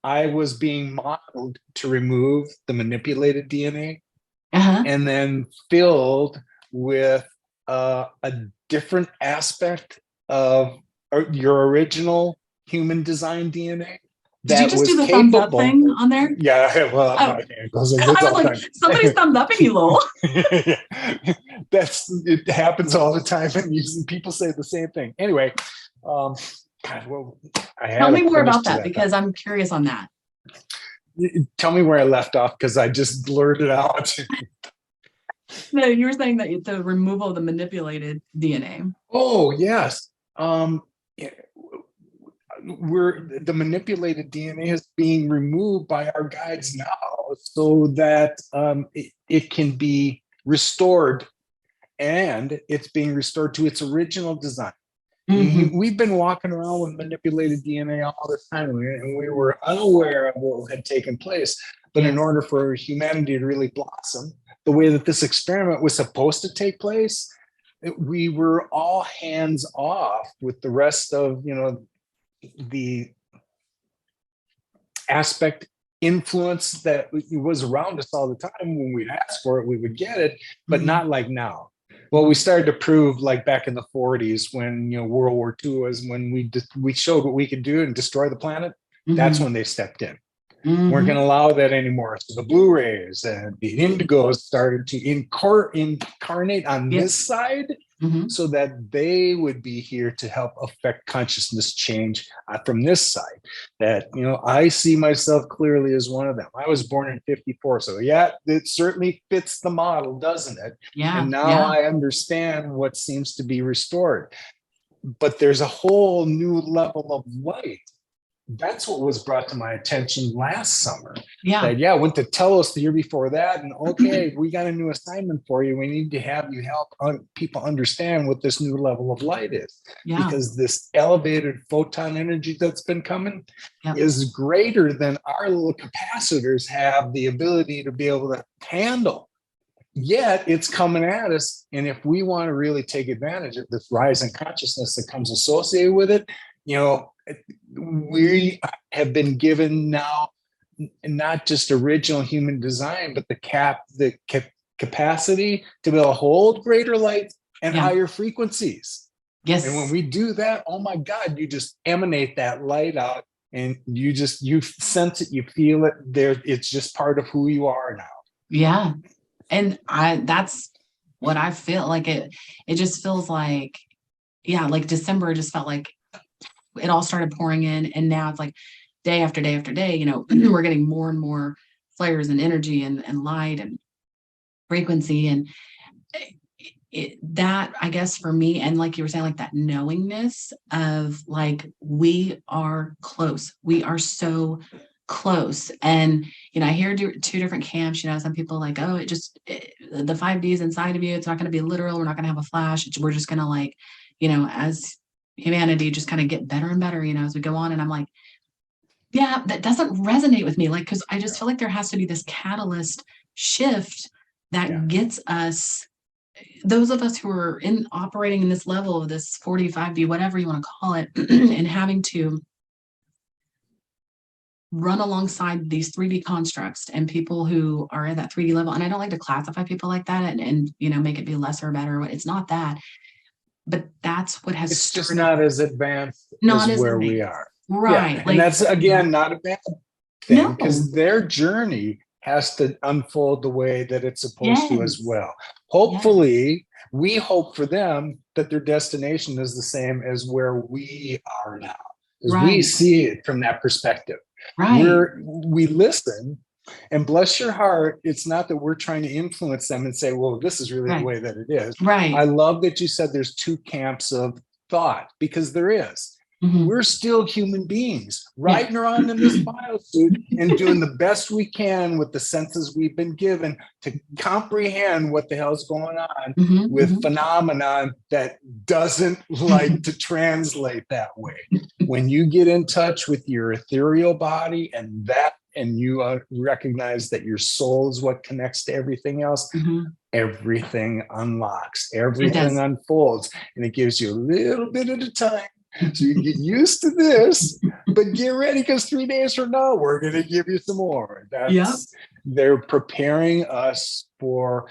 I was being modeled to remove the manipulated DNA and then filled with a different aspect of your original human design DNA. Did you just do the thumbs up thing on there? Yeah, well, I was like, somebody's thumbs upping you, Lowell. It happens all the time, and people say the same thing. Anyway, God, well, tell me more about that because I'm curious on that. Tell me where I left off because I just blurted out. No, you were saying that the removal of the manipulated DNA. Oh, yes. The manipulated DNA is being removed by our guides now so that it can be restored, and it's being restored to its original design. We've been walking around with manipulated DNA all this time, and we were unaware of what had taken place. But in order for humanity to really blossom, the way that this experiment was supposed to take place, we were all hands off with the rest of, the aspect influence that was around us all the time. When we'd ask for it, we would get it, but not like now. Well, we started to prove like back in the 40s when, World War II was when we showed what we could do and destroy the planet. That's when they stepped in. Weren't going to allow that anymore. So the Blu-rays and the Indigos started to incarnate on this side so that they would be here to help affect consciousness change from this side. That, I see myself clearly as one of them. I was born in 54. So it certainly fits the model, doesn't it? And now I understand what seems to be restored. But there's a whole new level of light that's what was brought to my attention last summer. Yeah. That, yeah, went to Telos the year before that. And okay, we got a new assignment for you. We need to have you help people understand what this new level of light is. Yeah. Because this elevated photon energy that's been coming Yep. is greater than our little capacitors have the ability to be able to handle. Yet it's coming at us. And if we want to really take advantage of this rise in consciousness that comes associated with it, you know, we have been given now not just original human design, but the capacity to be able to hold greater light and higher frequencies. Yes. And when we do that, oh my God, you just emanate that light out, and you sense it, you feel it there. It's just part of who you are now. Yeah. And that's what I feel like. It just feels like, yeah, like December just felt like it all started pouring in, and now it's like day after day after day, you know, we're getting more and more flares and energy and light and frequency. And that, I guess, for me, and like you were saying, like that knowingness of like, we are close. We are so close. And, you know, I hear two different camps, you know, some people like, oh, the 5D is inside of you. It's not going to be literal. We're not going to have a flash. We're just going to, like, you know, as humanity, just kind of get better and better, you know, as we go on. And I'm like, yeah, that doesn't resonate with me. Like, cause I just feel like there has to be this catalyst shift that gets us, those of us who are operating in this level of this 45D, whatever you want to call it, and having to run alongside these 3D constructs and people who are at that 3D level. And I don't like to classify people like that and you know, make it be lesser or better. It's not that, but that's what has it's just not as advanced as where we are. Right. Yeah. And that's, again, not a bad thing, because their journey has to unfold the way that it's supposed to as well. Hopefully, we hope for them that their destination is the same as where we are now, because we see it from that perspective. We listen, and bless your heart, it's not that we're trying to influence them and say, well, this is really the way that it is. I love that you said there's two camps of thought, because there is. We're still human beings riding around in this biosuit and doing the best we can with the senses we've been given to comprehend what the hell's going on with phenomenon that doesn't like to translate that way. When you get in touch with your ethereal body and you recognize that your soul is what connects to everything else, everything unlocks, everything unfolds, and it gives you a little bit at a time. So you get used to this, but get ready, because 3 days from now, we're going to give you some more. They're preparing us for,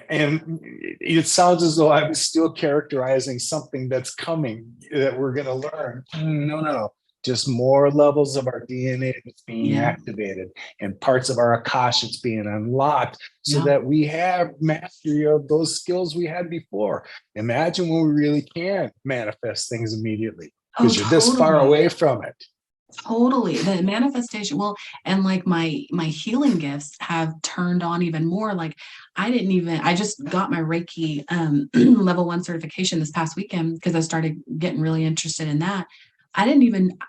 and it sounds as though I'm still characterizing something that's coming that we're going to learn. No. Just more levels of our DNA that's being activated, and parts of our Akash that's being unlocked, so that we have mastery of those skills we had before. Imagine when we really can manifest things immediately, because you're this far away from it. Totally. The manifestation. Well, and like my healing gifts have turned on even more. Like I just got my Reiki level 1 certification this past weekend, because I started getting really interested in that. I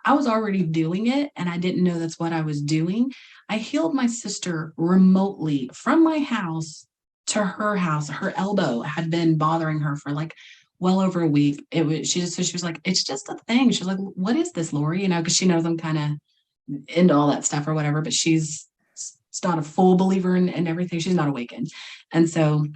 was already doing it, and I didn't know that's what I was doing. I healed my sister remotely from my house to her house. Her elbow had been bothering her for like well over a week. She was like, it's just a thing. She was like, what is this, Lori? You know, because she knows I'm kind of into all that stuff or whatever, but she's not a full believer in everything. She's not awakened. And so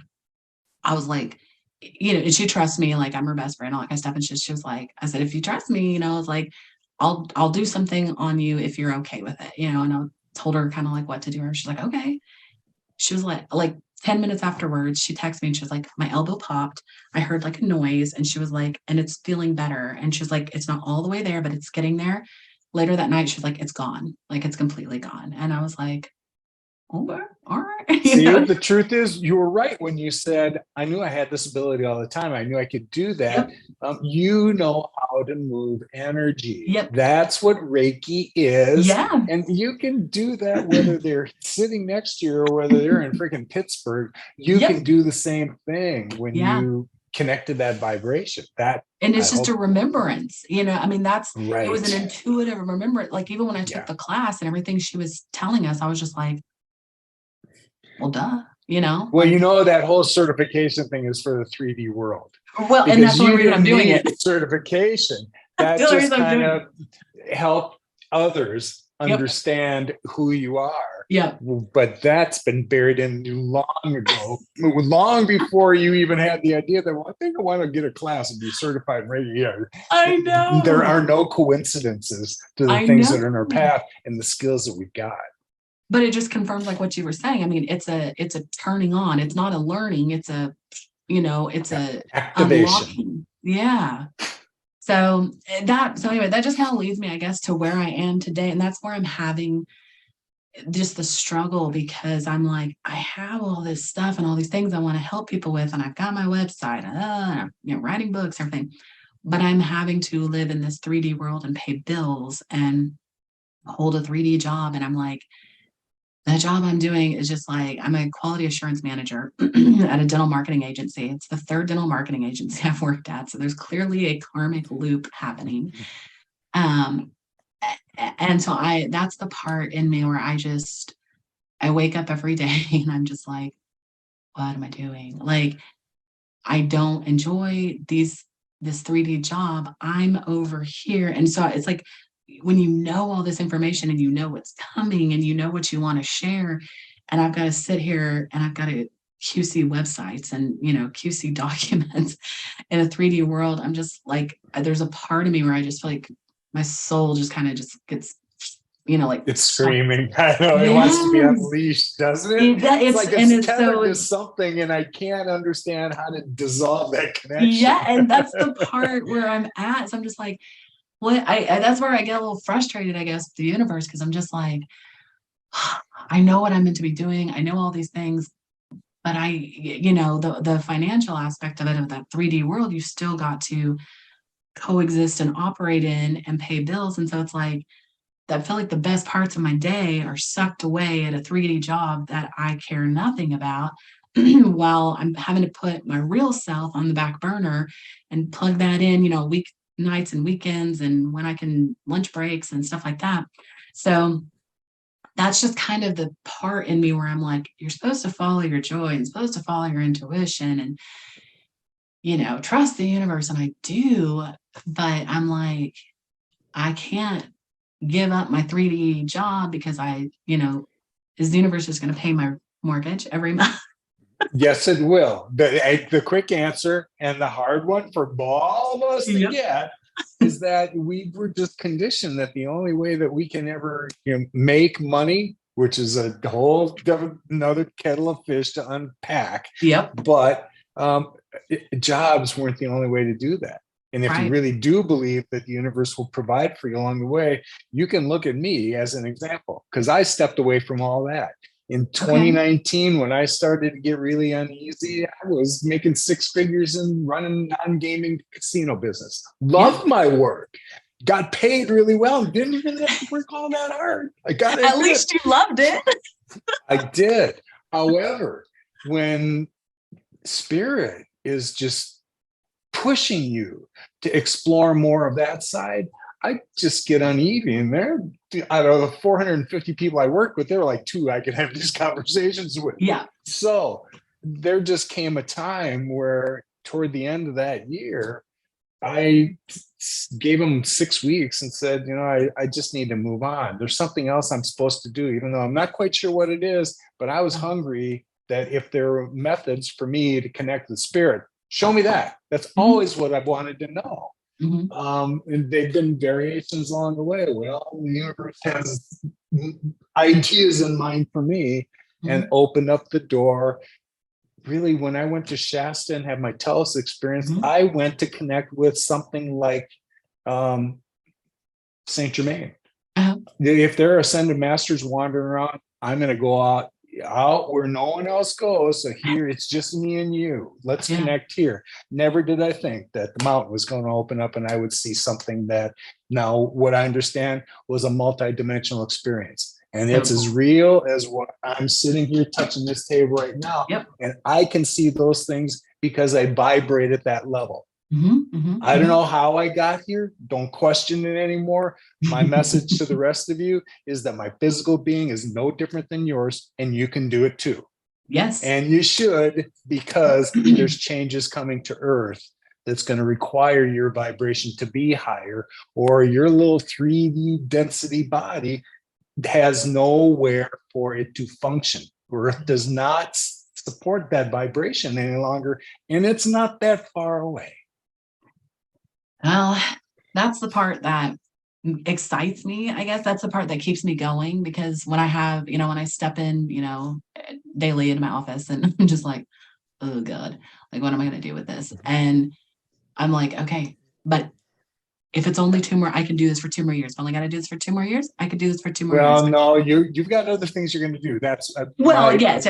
I was like, you know, and she trusts me, like I'm her best friend, all that kind of stuff. And she was like, I said, if you trust me, you know, it's like, I'll do something on you if you're okay with it, you know. And I told her kind of like what to do. Her, she's like, okay. She was like 10 minutes afterwards, she texted me and she was like, my elbow popped. I heard like a noise, and she was like, and it's feeling better. And she was like, it's not all the way there, but it's getting there. Later that night, she was like, it's gone. Like it's completely gone. And I was like, okay, all right. See, the truth is, you were right when you said, I knew I had this ability all the time. I knew I could do that. You know how to move energy. That's what Reiki is. And you can do that whether they're sitting next to you or whether they're in freaking Pittsburgh. You can do the same thing when you connect to that vibration. That, and it's just a remembrance, I mean, right. It was an intuitive remembrance. Like even when I took the class and everything she was telling us, I was just like, well, duh, Well, like, that whole certification thing is for the 3D world. Well, and that's the only reason I'm doing it. Certification. That just kind of help others understand who you are. Yeah. But that's been buried in you long ago, long before you even had the idea that, well, I think I want to get a class and be certified radio. I know. There are no coincidences to the things that are in our path and the skills that we've got. But it just confirms like what you were saying. I mean, it's a turning on. It's not a learning. It's a, it's a activation. Unlocking. Yeah. So anyway, that just kind of leads me, I guess, to where I am today. And that's where I'm having just the struggle, because I'm like, I have all this stuff and all these things I want to help people with. And I've got my website, I'm, writing books, everything, but I'm having to live in this 3D world and pay bills and hold a 3D job. And I'm like, the job I'm doing is just like, I'm a quality assurance manager at a dental marketing agency. It's the third dental marketing agency I've worked at. So there's clearly a karmic loop happening. And so that's the part in me where I wake up every day and I'm just like, what am I doing? Like, I don't enjoy this 3D job. I'm over here. And so it's like, when you know all this information and you know what's coming and you know what you want to share, and I've got to sit here and I've got to QC websites and, QC documents in a 3D world, I'm just like, there's a part of me where I just feel like my soul just kind of just gets, like it's screaming. I know it wants to be unleashed, doesn't it? It's like it's tethered to something, and I can't understand how to dissolve that connection. Yeah, and that's the part where I'm at. So I'm just like, what? That's where I get a little frustrated, I guess, with the universe, because I'm just like, I know what I'm meant to be doing. I know all these things, but the financial aspect of it, of that 3D world, you still got to coexist and operate in and pay bills. And so it's like, I feel like the best parts of my day are sucked away at a 3D job that I care nothing about, while I'm having to put my real self on the back burner and plug that in, nights and weekends and when I can, lunch breaks and stuff like that. So that's just kind of the part in me where I'm like, you're supposed to follow your joy and supposed to follow your intuition and, trust the universe. And I do, but I'm like, I can't give up my 3D job because is the universe just going to pay my mortgage every month? Yes, it will. The quick answer and the hard one for all of us to get is that we were just conditioned that the only way that we can ever make money, which is a whole another kettle of fish to unpack. Yep. But jobs weren't the only way to do that. And if you really do believe that the universe will provide for you along the way, you can look at me as an example, because I stepped away from all that. In 2019, when I started to get really uneasy, I was making six figures and running non-gaming casino business. Loved my work. Got paid really well. Didn't even have to work all that hard. I got it. At least you loved it. I did. However, when spirit is just pushing you to explore more of that side, I just get uneasy. And there, out of the 450 people I work with, there were like two I could have these conversations with. Yeah. So there just came a time where toward the end of that year, I gave them 6 weeks and said, I just need to move on. There's something else I'm supposed to do, even though I'm not quite sure what it is, but I was hungry that if there were methods for me to connect with spirit, show me that. That's always what I've wanted to know. And they've been variations along the way. Well, the universe has ideas in mind for me and opened up the door. Really, when I went to Shasta and had my Telos experience, I went to connect with something like Saint Germain. If there are ascended masters wandering around, I'm going to go out where no one else goes. So here it's just me and you. Let's connect here. Never did I think that the mountain was going to open up and I would see something that now what I understand was a multi-dimensional experience. And So it's as cool. real as what I'm sitting here touching this table right now. Yep. And I can see those things because I vibrate at that level. I don't Mhm. know how I got here. Don't question it anymore. My message to the rest of you is that my physical being is no different than yours, and you can do it too. Yes. And you should, because there's changes coming to Earth that's going to require your vibration to be higher, or your little 3D density body has nowhere for it to function. Earth does not support that vibration any longer, and it's not that far away. Well, that's the part that excites me. I guess that's the part that keeps me going, because when I have, when I step in, daily into my office, and I'm just like, oh God, like, what am I going to do with this? And I'm like, okay, but if it's only 2 more, I can do this for 2 more years. If I only got to do this for 2 more years, I could do this for 2 more years. Well, no, you've got other things you're going to do. That's Well, my yes.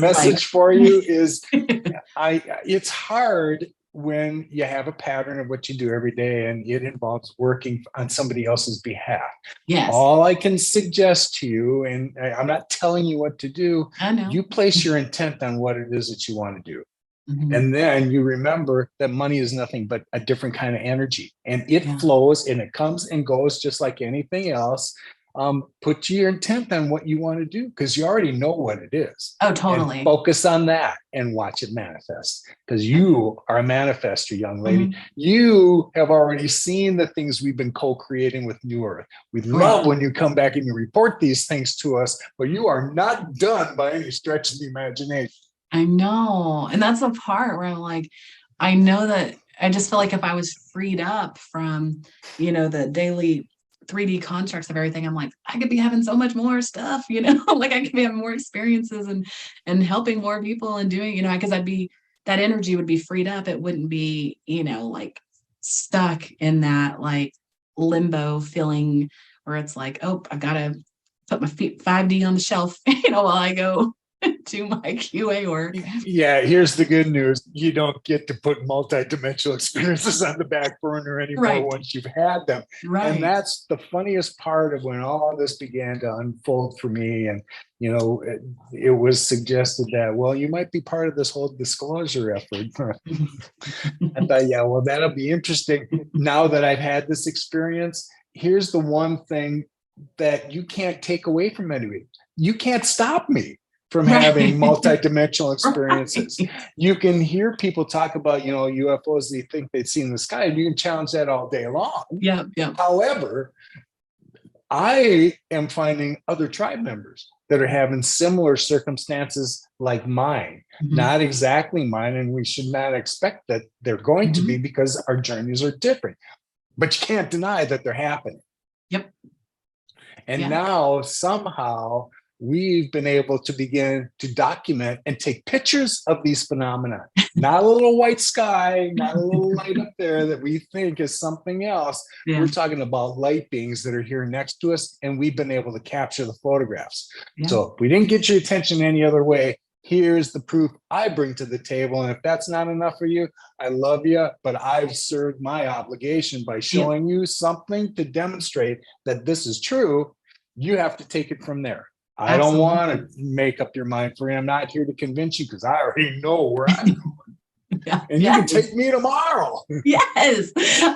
message for you is it's hard when you have a pattern of what you do every day and it involves working on somebody else's behalf. Yes, All I can suggest to you, and I'm not telling you what to do, I know. you place your intent on what it is that you want to do. Mhm. And then you remember that money is nothing but a different kind of energy, and it Yeah. flows and it comes and goes just like anything else. Put your intent on what you want to do, because you already know what it is. Oh, And totally. focus on that and watch it manifest, because Yep. you are a manifester, young lady. Mhm. You have already seen the things we've been co-creating with New Earth. We love Right. when you come back and you report these things to us, but you are not done by any stretch of the imagination. I know. And that's the part where I'm like, I know that I just feel like if I was freed up from, the daily 3D constructs of everything, I'm like, I could be having so much more stuff, like I could be having more experiences and helping more people and doing, because that energy would be freed up. It wouldn't be, like stuck in that like limbo feeling where it's like, oh, I've got to put my 5D on the shelf, while I go do my QA work. Yeah, here's the good news. You don't get to put multi-dimensional experiences on the back burner anymore Right. once you've had them. Right. And that's the funniest part of when all this began to unfold for me. And, it was suggested that, well, you might be part of this whole disclosure effort. I thought, yeah, well, that'll be interesting. Now that I've had this experience, here's the one thing that you can't take away from anybody. You can't stop me from having multidimensional experiences. Right. You can hear people talk about, UFOs they think they've seen in the sky, and you can challenge that all day long. Yeah. However, I am finding other tribe members that are having similar circumstances like mine, not exactly mine, and we should not expect that they're going to be, because our journeys are different. But you can't deny that they're happening. Yep. And now somehow we've been able to begin to document and take pictures of these phenomena. Not a little white sky, not a little light up there that we think is something else. Yeah. We're talking about light beings that are here next to us, and we've been able to capture the photographs. Yeah. So if we didn't get your attention any other way, here's the proof I bring to the table. And if that's not enough for you, I love you, but I've served my obligation by showing you something to demonstrate that this is true. You have to take it from there. I don't want to make up your mind for you. I'm not here to convince you, because I already know where I'm going. And you can take me tomorrow. Yes.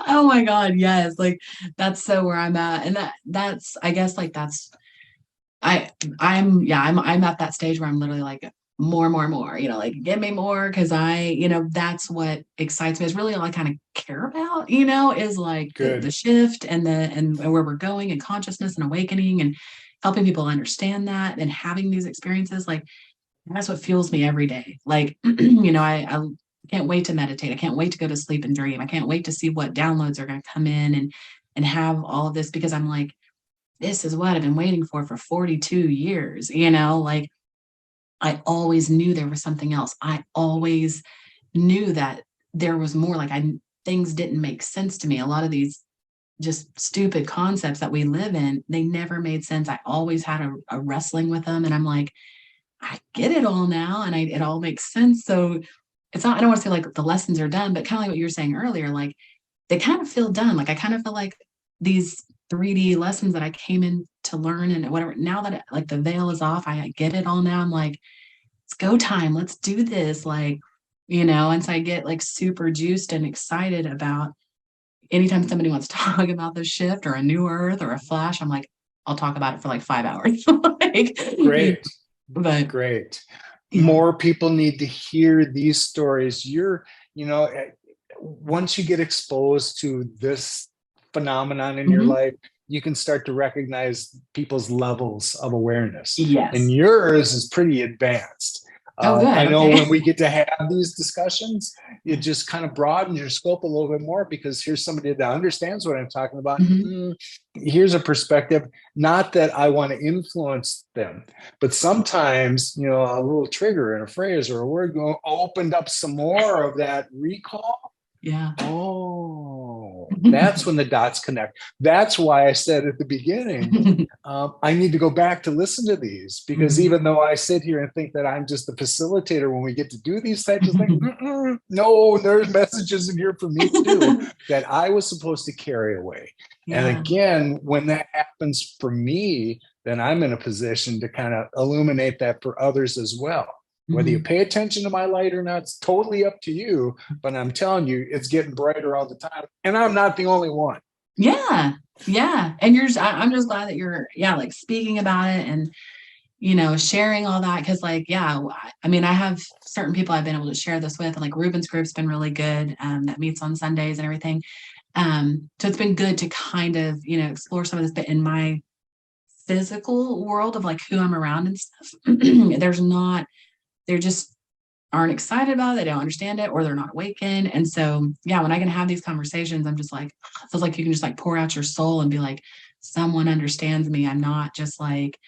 Oh my God. Yes. Like, that's so where I'm at. And that's, I guess, like, that's, I'm at that stage where I'm literally like, more, like, give me more. Cause that's what excites me. It's really all I kind of care about, is like the shift and where we're going, and consciousness and awakening, and helping people understand that, and having these experiences. Like, that's what fuels me every day. Like, I can't wait to meditate. I can't wait to go to sleep and dream. I can't wait to see what downloads are going to come in and have all of this, because I'm like, this is what I've been waiting for 42 years, like, I always knew there was something else. I always knew that there was more. Like, things didn't make sense to me. A lot of these just stupid concepts that we live in, they never made sense. I always had a wrestling with them, and I'm like, I get it all now, and it all makes sense. So it's not, I don't want to say like the lessons are done, but kind of like what you were saying earlier, like, they kind of feel done. Like, I kind of feel like these 3D lessons that I came in to learn and whatever. Now that like the veil is off, I get it all now. I'm like, it's go time. Let's do this. Like, and so I get like super juiced and excited about anytime somebody wants to talk about the shift or a new earth or a flash. I'm like, I'll talk about it for like 5 hours. Like, Great. But Great. yeah. More people need to hear these stories. Once you get exposed to this phenomenon in your life, you can start to recognize people's levels of awareness. Yes. And yours is pretty advanced. Oh, good. I know Okay. when we get to have these discussions, it just kind of broadens your scope a little bit more, because here's somebody that understands what I'm talking about. Here's a perspective, not that I want to influence them, but sometimes, a little trigger and a phrase or a word opened up some more of that recall. Yeah. Oh, that's when the dots connect. That's why I said at the beginning, I need to go back to listen to these, because even though I sit here and think that I'm just the facilitator when we get to do these types of things, no, there's messages in here for me too that I was supposed to carry away. Yeah. And again, when that happens for me, then I'm in a position to kind of illuminate that for others as well. Whether you pay attention to my light or not, it's totally up to you. But I'm telling you, it's getting brighter all the time. And I'm not the only one. Yeah. Yeah. And I'm just glad that you're, like speaking about it and, sharing all that. Cause like, I mean, I have certain people I've been able to share this with, and like Ruben's group's been really good. That meets on Sundays and everything. So it's been good to kind of, explore some of this, but in my physical world of like who I'm around and stuff, they just aren't excited about it. They don't understand it, or they're not awakened. And so, when I can have these conversations, I'm just like, it feels like you can just like pour out your soul and be like, someone understands me. I'm not just like,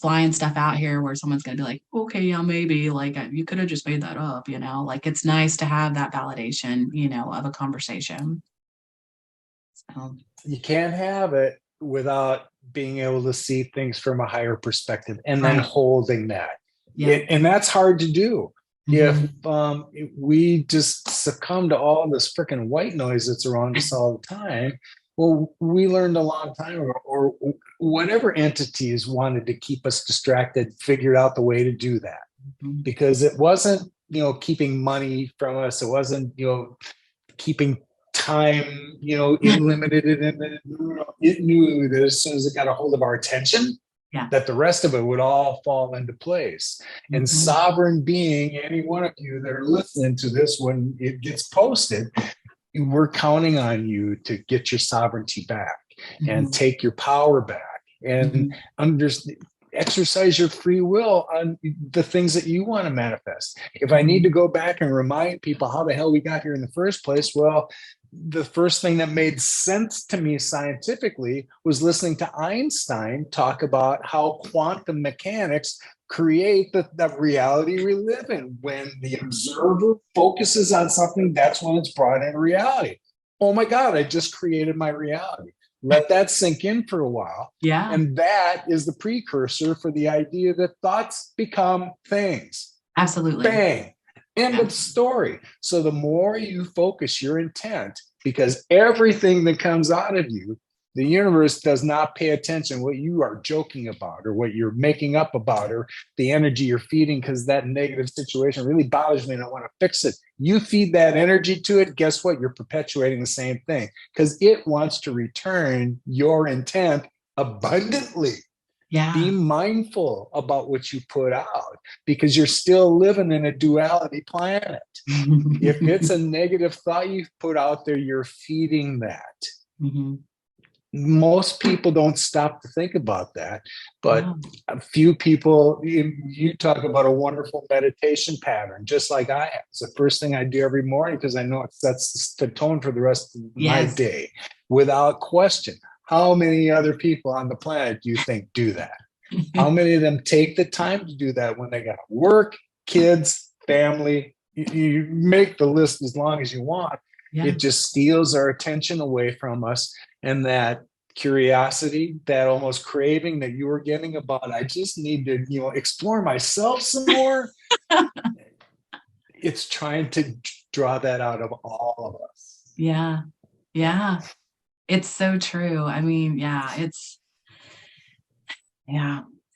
flying stuff out here where someone's going to be like, okay, yeah, maybe like you could have just made that up, like it's nice to have that validation, of a conversation. So you can't have it without being able to see things from a higher perspective and then holding that. And that's hard to do. If we just succumb to all this freaking white noise that's around us all the time, well, we learned a long time ago, or whatever entities wanted to keep us distracted, figured out the way to do that. Because it wasn't, keeping money from us. It wasn't, keeping time, it limited it. And it knew that as soon as it got a hold of our attention, that the rest of it would all fall into place. And sovereign being, any one of you that are listening to this when it gets posted, we're counting on you to get your sovereignty back and take your power back and exercise your free will on the things that you want to manifest. If I need to go back and remind people how the hell we got here in the first place, well, the first thing that made sense to me scientifically was listening to Einstein talk about how quantum mechanics create the reality we live in. When the observer focuses on something, that's when it's brought into reality. Oh my God, I just created my reality. Let that sink in for a while. Yeah. And that is the precursor for the idea that thoughts become things. Absolutely. Bang. End of story. So the more you focus your intent, because everything that comes out of you, the universe does not pay attention what you are joking about or what you're making up about or the energy you're feeding because that negative situation really bothers me and I want to fix it. You feed that energy to it, guess what? You're perpetuating the same thing because it wants to return your intent abundantly. Yeah. Be mindful about what you put out because you're still living in a duality planet. If it's a negative thought you put out there, you're feeding that. Most people don't stop to think about that, but a few people, you talk about a wonderful meditation pattern, just like I have. It's the first thing I do every morning because I know it sets the tone for the rest of my day without question. How many other people on the planet do you think do that? How many of them take the time to do that when they got work, kids, family? You make the list as long as you want. Yeah. It just steals our attention away from us. And that curiosity, that almost craving that you were getting about, I just need to, explore myself some more. It's trying to draw that out of all of us. Yeah. Yeah. It's so true. I mean, yeah, it's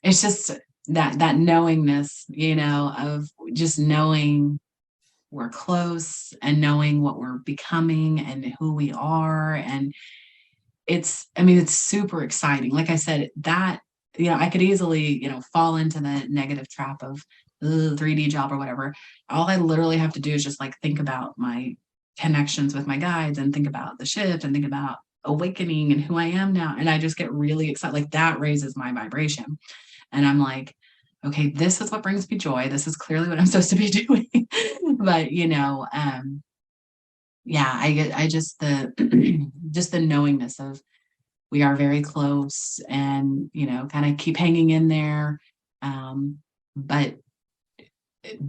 just that knowingness, of just knowing we're close and knowing what we're becoming and who we are. And I mean, it's super exciting. Like I said, that, I could easily, fall into the negative trap of 3D job or whatever. All I literally have to do is just like think about my connections with my guides and think about the shift and think about awakening and who I am now. And I just get really excited. Like that raises my vibration. And I'm like, okay, this is what brings me joy. This is clearly what I'm supposed to be doing. But yeah, I just just the knowingness of we are very close and kind of keep hanging in there, but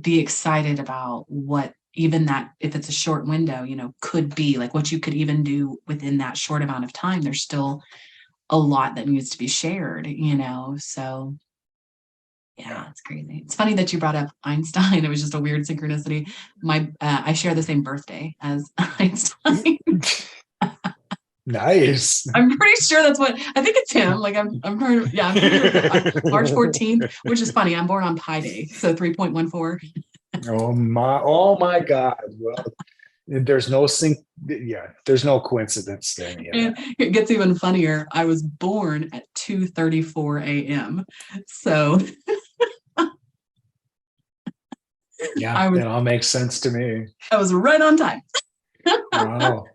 be excited about what even that, if it's a short window, could be like what you could even do within that short amount of time. There's still a lot that needs to be shared, so yeah, it's crazy. It's funny that you brought up Einstein. It was just a weird synchronicity. I share the same birthday as Einstein. Nice. I'm pretty sure that's what I think it's him. Like I'm pretty sure it's March 14th, which is funny. I'm born on Pi Day, so 3.14. Oh my God. Well, there's no there's no coincidence there. And it gets even funnier. I was born at 2:34 a.m. So yeah, that all makes sense to me. I was right on time. Wow.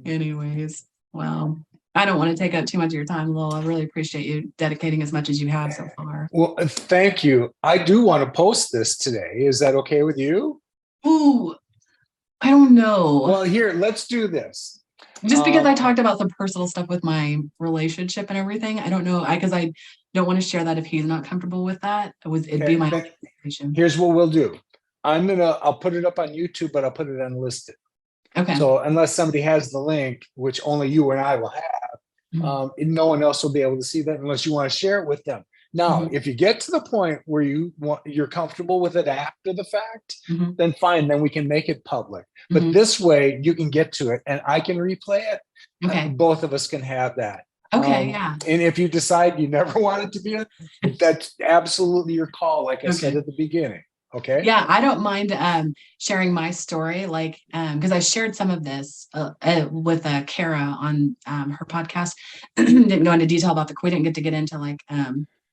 Anyways, well, I don't want to take up too much of your time, Lowell. I really appreciate you dedicating as much as you have so far. Well, thank you. I do want to post this today. Is that okay with you? Ooh, I don't know. Well, here, let's do this. Just because I talked about some personal stuff with my relationship and everything, I don't know. Because I don't want to share that if he's not comfortable with that. It'd be my expectation. Here's what we'll do. I'll put it up on YouTube, but I'll put it unlisted. Okay. So unless somebody has the link, which only you and I will have, no one else will be able to see that unless you want to share it with them. Now, if you get to the point where you're comfortable with it after the fact, then fine, then we can make it public. But this way you can get to it and I can replay it. Okay. Both of us can have that. Okay, yeah. And if you decide you never want it to be, that's absolutely your call, like I said at the beginning. Okay. Yeah, I don't mind sharing my story, like because I shared some of this with Kara on her podcast. Didn't go into detail about we didn't get into like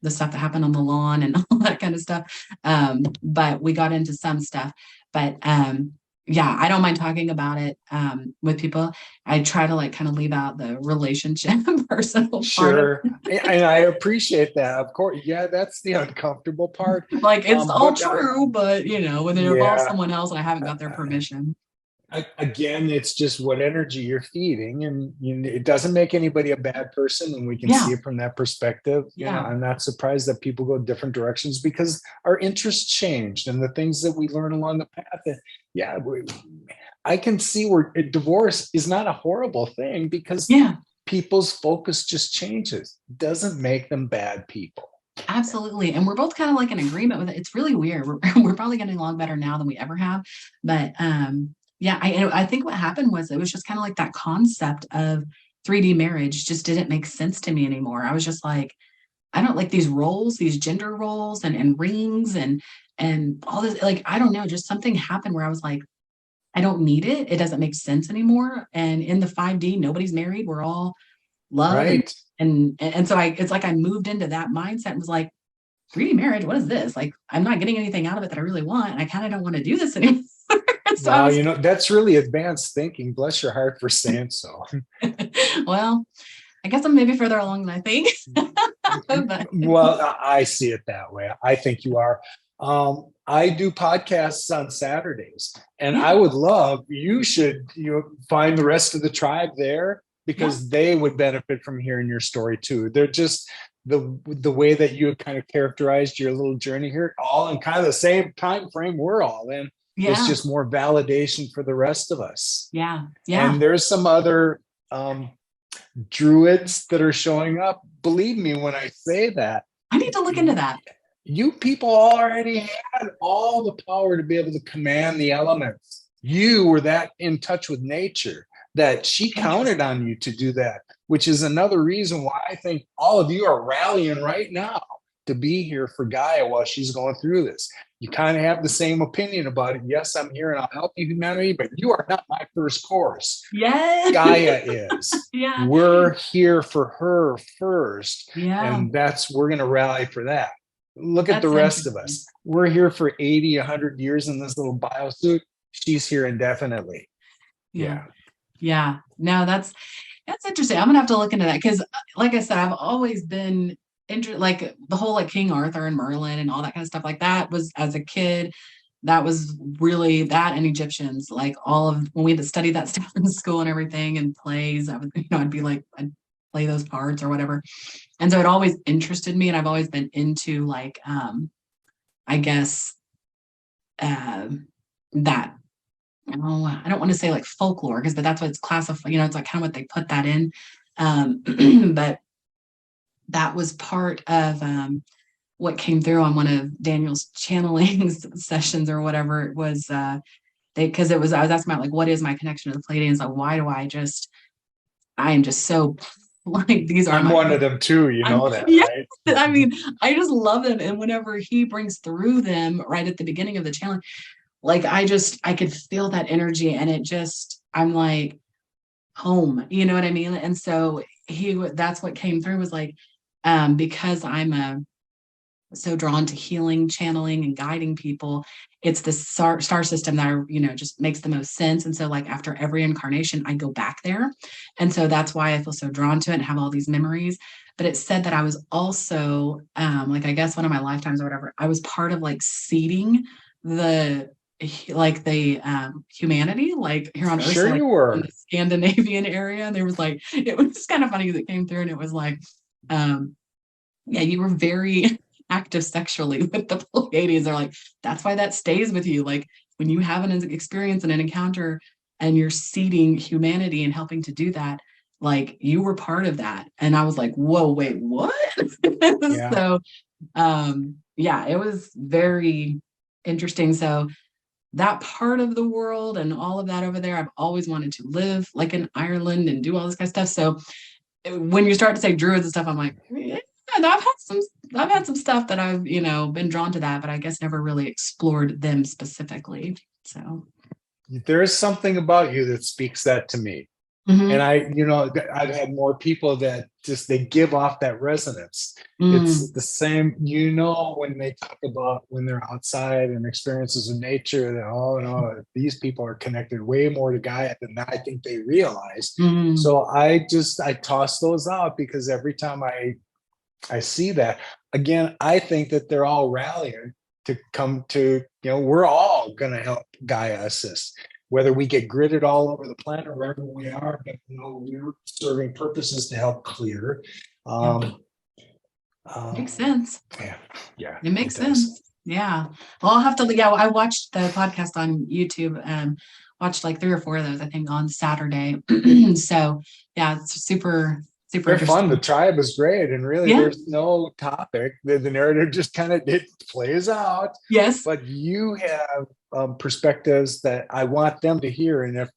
the stuff that happened on the lawn and all that kind of stuff. But we got into some stuff. But yeah, I don't mind talking about it with people. I try to like kind of leave out the relationship personal part. And I appreciate that. Of course. Yeah, that's the uncomfortable part. Like it's all true, but when it involves someone else and I haven't got their permission. Again, it's just what energy you're feeding, and it doesn't make anybody a bad person, and we can see it from that perspective. I'm not surprised that people go different directions because our interests changed and the things that we learn along the path. I can see where divorce is not a horrible thing because people's focus just changes. It doesn't make them bad people. Absolutely. And we're both kind of like in agreement with it. It's really weird. We're probably getting along better now than we ever have. But yeah, I think what happened was it was just kind of like that concept of 3D marriage just didn't make sense to me anymore. I was just like, I don't like these roles, these gender roles and rings and all this. Like, I don't know, just something happened where I was like, I don't need it. It doesn't make sense anymore. And in the 5D, nobody's married. We're all love. Right. And so it's like I moved into that mindset and was like, 3D marriage, what is this? Like, I'm not getting anything out of it that I really want. And I kind of don't want to do this anymore. So wow, that's really advanced thinking. Bless your heart for saying so. Well, I guess I'm maybe further along than I think. Well, I see it that way. I think you are. I do podcasts on Saturdays, and I would love, you should find the rest of the tribe there because they would benefit from hearing your story too. They're just the way that you kind of characterized your little journey here, all in kind of the same time frame we're all in. It's just more validation for the rest of us. Yeah. And there's some other druids that are showing up. Believe me when I say that. I need to look into that. You people already had all the power to be able to command the elements. You were that in touch with nature that she counted on you to do that, which is another reason why I think all of you are rallying right now to be here for Gaia while she's going through this. You kind of have the same opinion about it. Yes, I'm here and I'll help you, humanity, but you are not my first course. Yes. Gaia is. Yeah. We're here for her first. Yeah. And we're going to rally for that. Look at the rest of us. We're here for 80, 100 years in this little biosuit. She's here indefinitely. Yeah. Yeah. No, that's interesting. I'm gonna have to look into that because, like I said, I've always been like the whole like King Arthur and Merlin and all that kind of stuff. Like that was as a kid, that was really that, and Egyptians. Like all of when we had to study that stuff in school and everything and plays, I'd be like I'd play those parts or whatever. And so it always interested me, and I've always been into like I guess that. Oh, I don't want to say like folklore but that's what it's classified, it's like kind of what they put that in. But that was part of what came through on one of Daniel's channeling sessions or whatever it was. I was asking about like, what is my connection to the Pleiadians? Like, why do I am just so like these are. I'm one of them too, that, yeah, right? I mean, I just love them, and whenever he brings through them right at the beginning of the challenge, like I could feel that energy, and I'm like home, you know what I mean? And so that's what came through was like, because I'm so drawn to healing, channeling, and guiding people. It's the star system that just makes the most sense. And so like after every incarnation, I go back there. And so that's why I feel so drawn to it and have all these memories. But it said that I was also like, I guess one of my lifetimes or whatever, I was part of like seeding the humanity like here on Earth. Sure, like, you were in the Scandinavian area. And there was like, it was kind of funny that came through, and it was like, you were very active sexually with the Pleiadians. They're like, that's why that stays with you. Like when you have an experience and an encounter and you're seeding humanity and helping to do that, like you were part of that. And I was like, whoa, wait, what? Yeah. So it was very interesting. So that part of the world and all of that over there, I've always wanted to live like in Ireland and do all this kind of stuff. So when you start to say Druids and stuff, I'm like, I've had some stuff that I've, been drawn to that, but I guess never really explored them specifically. So there's something about you that speaks that to me. Mm-hmm. And I've had more people that they give off that resonance. It's the same, when they talk about when they're outside and experiences of nature, that, oh no, these people are connected way more to Gaia than I think they realize. Mm-hmm. So I toss those out because every time I see that, again, I think that they're all rallying to come to, we're all going to help Gaia assist. Whether we get gridded all over the planet or wherever we are, but we're serving purposes to help clear. Makes sense. Yeah. It makes sense. Yeah. Well, I'll have to. Yeah, I watched the podcast on YouTube and watched like 3 or 4 of those, I think, on Saturday. So yeah, it's super. They're fun. The tribe is great, and really, there's no topic. The narrative just kind of plays out. Yes, but you have perspectives that I want them to hear, and if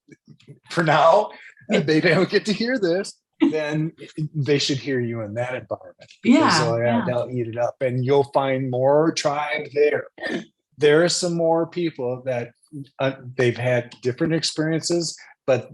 for now they don't get to hear this, then they should hear you in that environment. Because, they'll eat it up, and you'll find more tribe there. There are some more people that they've had different experiences, but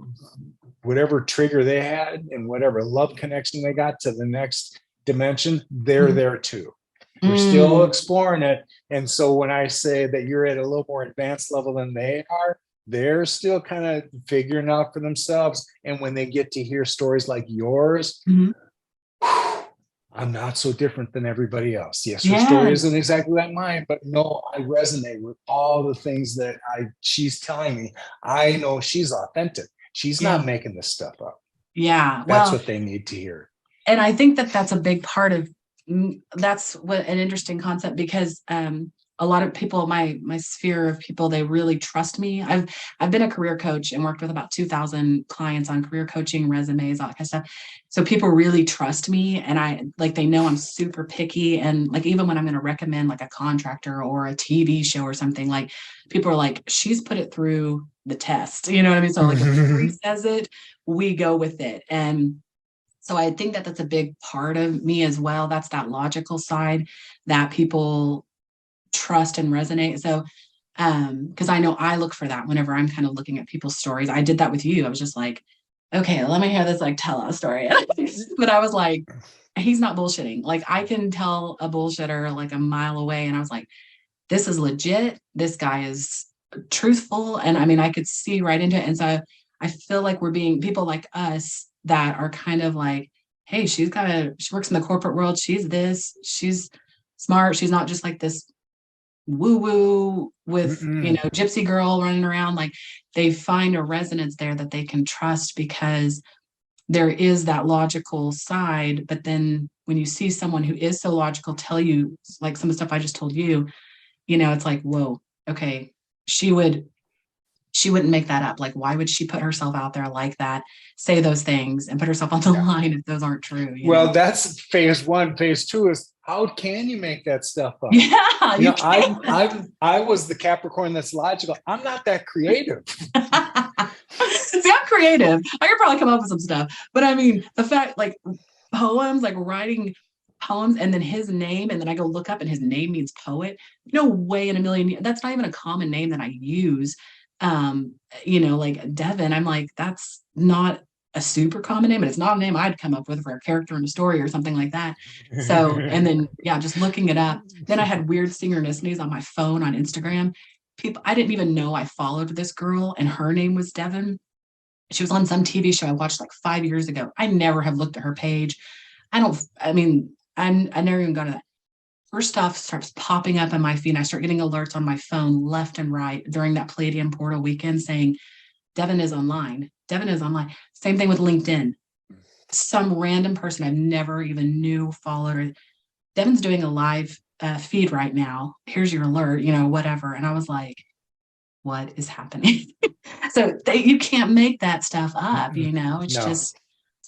whatever trigger they had and whatever love connection they got to the next dimension, they're there too. We're still exploring it. And so when I say that you're at a little more advanced level than they are, they're still kind of figuring out for themselves. And when they get to hear stories like yours, I'm not so different than everybody else. Yes, her story isn't exactly like mine, but no, I resonate with all the things that she's telling me. I know she's authentic. She's not making this stuff up. Yeah. That's what they need to hear. And I think that that's a big part of, that's what an interesting concept, because a lot of people, my sphere of people, they really trust me. I've been a career coach and worked with about 2,000 clients on career coaching, resumes, all that kind of stuff. So people really trust me, and they know I'm super picky. And like, even when I'm going to recommend like a contractor or a TV show or something, like people are like, she's put it through the test. You know what I mean? So like if Carrie says it, we go with it. And so I think that that's a big part of me as well. That's that logical side that people trust and resonate. So because I know I look for that whenever I'm kind of looking at people's stories. I did that with you. I was just like, okay, let me hear this like tell a story. But I was like, he's not bullshitting. Like I can tell a bullshitter like a mile away. And I was like, this is legit. This guy is truthful. And I mean, I could see right into it. And so I feel like we're being people like us that are kind of like, hey, she works in the corporate world. She's smart. She's not just like this woo-woo with, gypsy girl running around. Like they find a resonance there that they can trust because there is that logical side. But then when you see someone who is so logical tell you like some of the stuff I just told you, it's like, whoa, okay, she wouldn't make that up. Like, why would she put herself out there like that, say those things and put herself on the line if those aren't true? Well, that's phase one. Phase two is how can you make that stuff up? Yeah, I was the Capricorn that's logical. I'm not that creative. See, I'm creative. I could probably come up with some stuff. But I mean, the fact like poems, like writing poems and then his name, and then I go look up and his name means poet. No way in a million years. That's not even a common name that I use. Like Devin, I'm like, that's not a super common name, and it's not a name I'd come up with for a character in a story or something like that. So, and then, just looking it up. Then I had weird synchronicities on my phone on Instagram. I didn't even know I followed this girl, and her name was Devin. She was on some TV show I watched like 5 years ago. I never have looked at her page. I never even go to that. Her stuff starts popping up on my feed. I start getting alerts on my phone left and right during that Palladium portal weekend saying, Devin is online. Devin is online. Same thing with LinkedIn. Some random person I've never even knew followed her. Devin's doing a live feed right now. Here's your alert, whatever. And I was like, what is happening? So you can't make that stuff up, it's just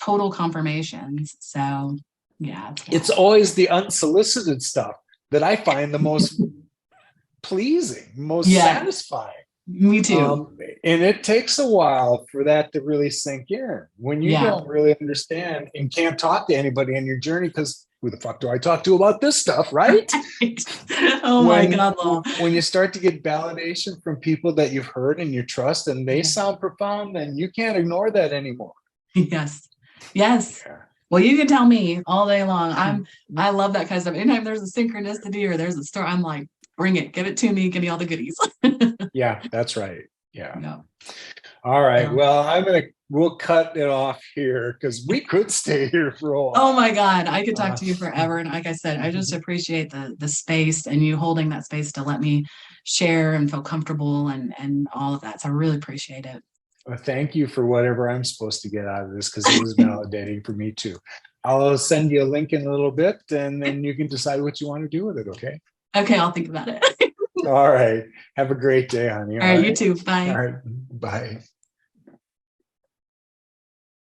total confirmations. So yeah. It's always the unsolicited stuff that I find the most pleasing, most satisfying. Me too. And it takes a while for that to really sink in when you don't really understand and can't talk to anybody in your journey because who the fuck do I talk to about this stuff, right? Oh my God, Law. When you start to get validation from people that you've heard and you trust and they sound profound, then you can't ignore that anymore. Yes. Yeah. Well, you can tell me all day long. I love that kind of stuff. Anytime there's a synchronicity or there's a story, I'm like, bring it, give it to me, give me all the goodies. Yeah, that's right. Yeah. No. All right. Yeah. Well, we'll cut it off here because we could stay here for a while. Oh my God. I could talk to you forever. And like I said, I just appreciate the space and you holding that space to let me share and feel comfortable and all of that. So I really appreciate it. Well, thank you for whatever I'm supposed to get out of this because it was validating for me too. I'll send you a link in a little bit and then you can decide what you want to do with it. Okay. Okay. I'll think about it. All right. Have a great day, honey. All right. You too. Bye. All right. Bye.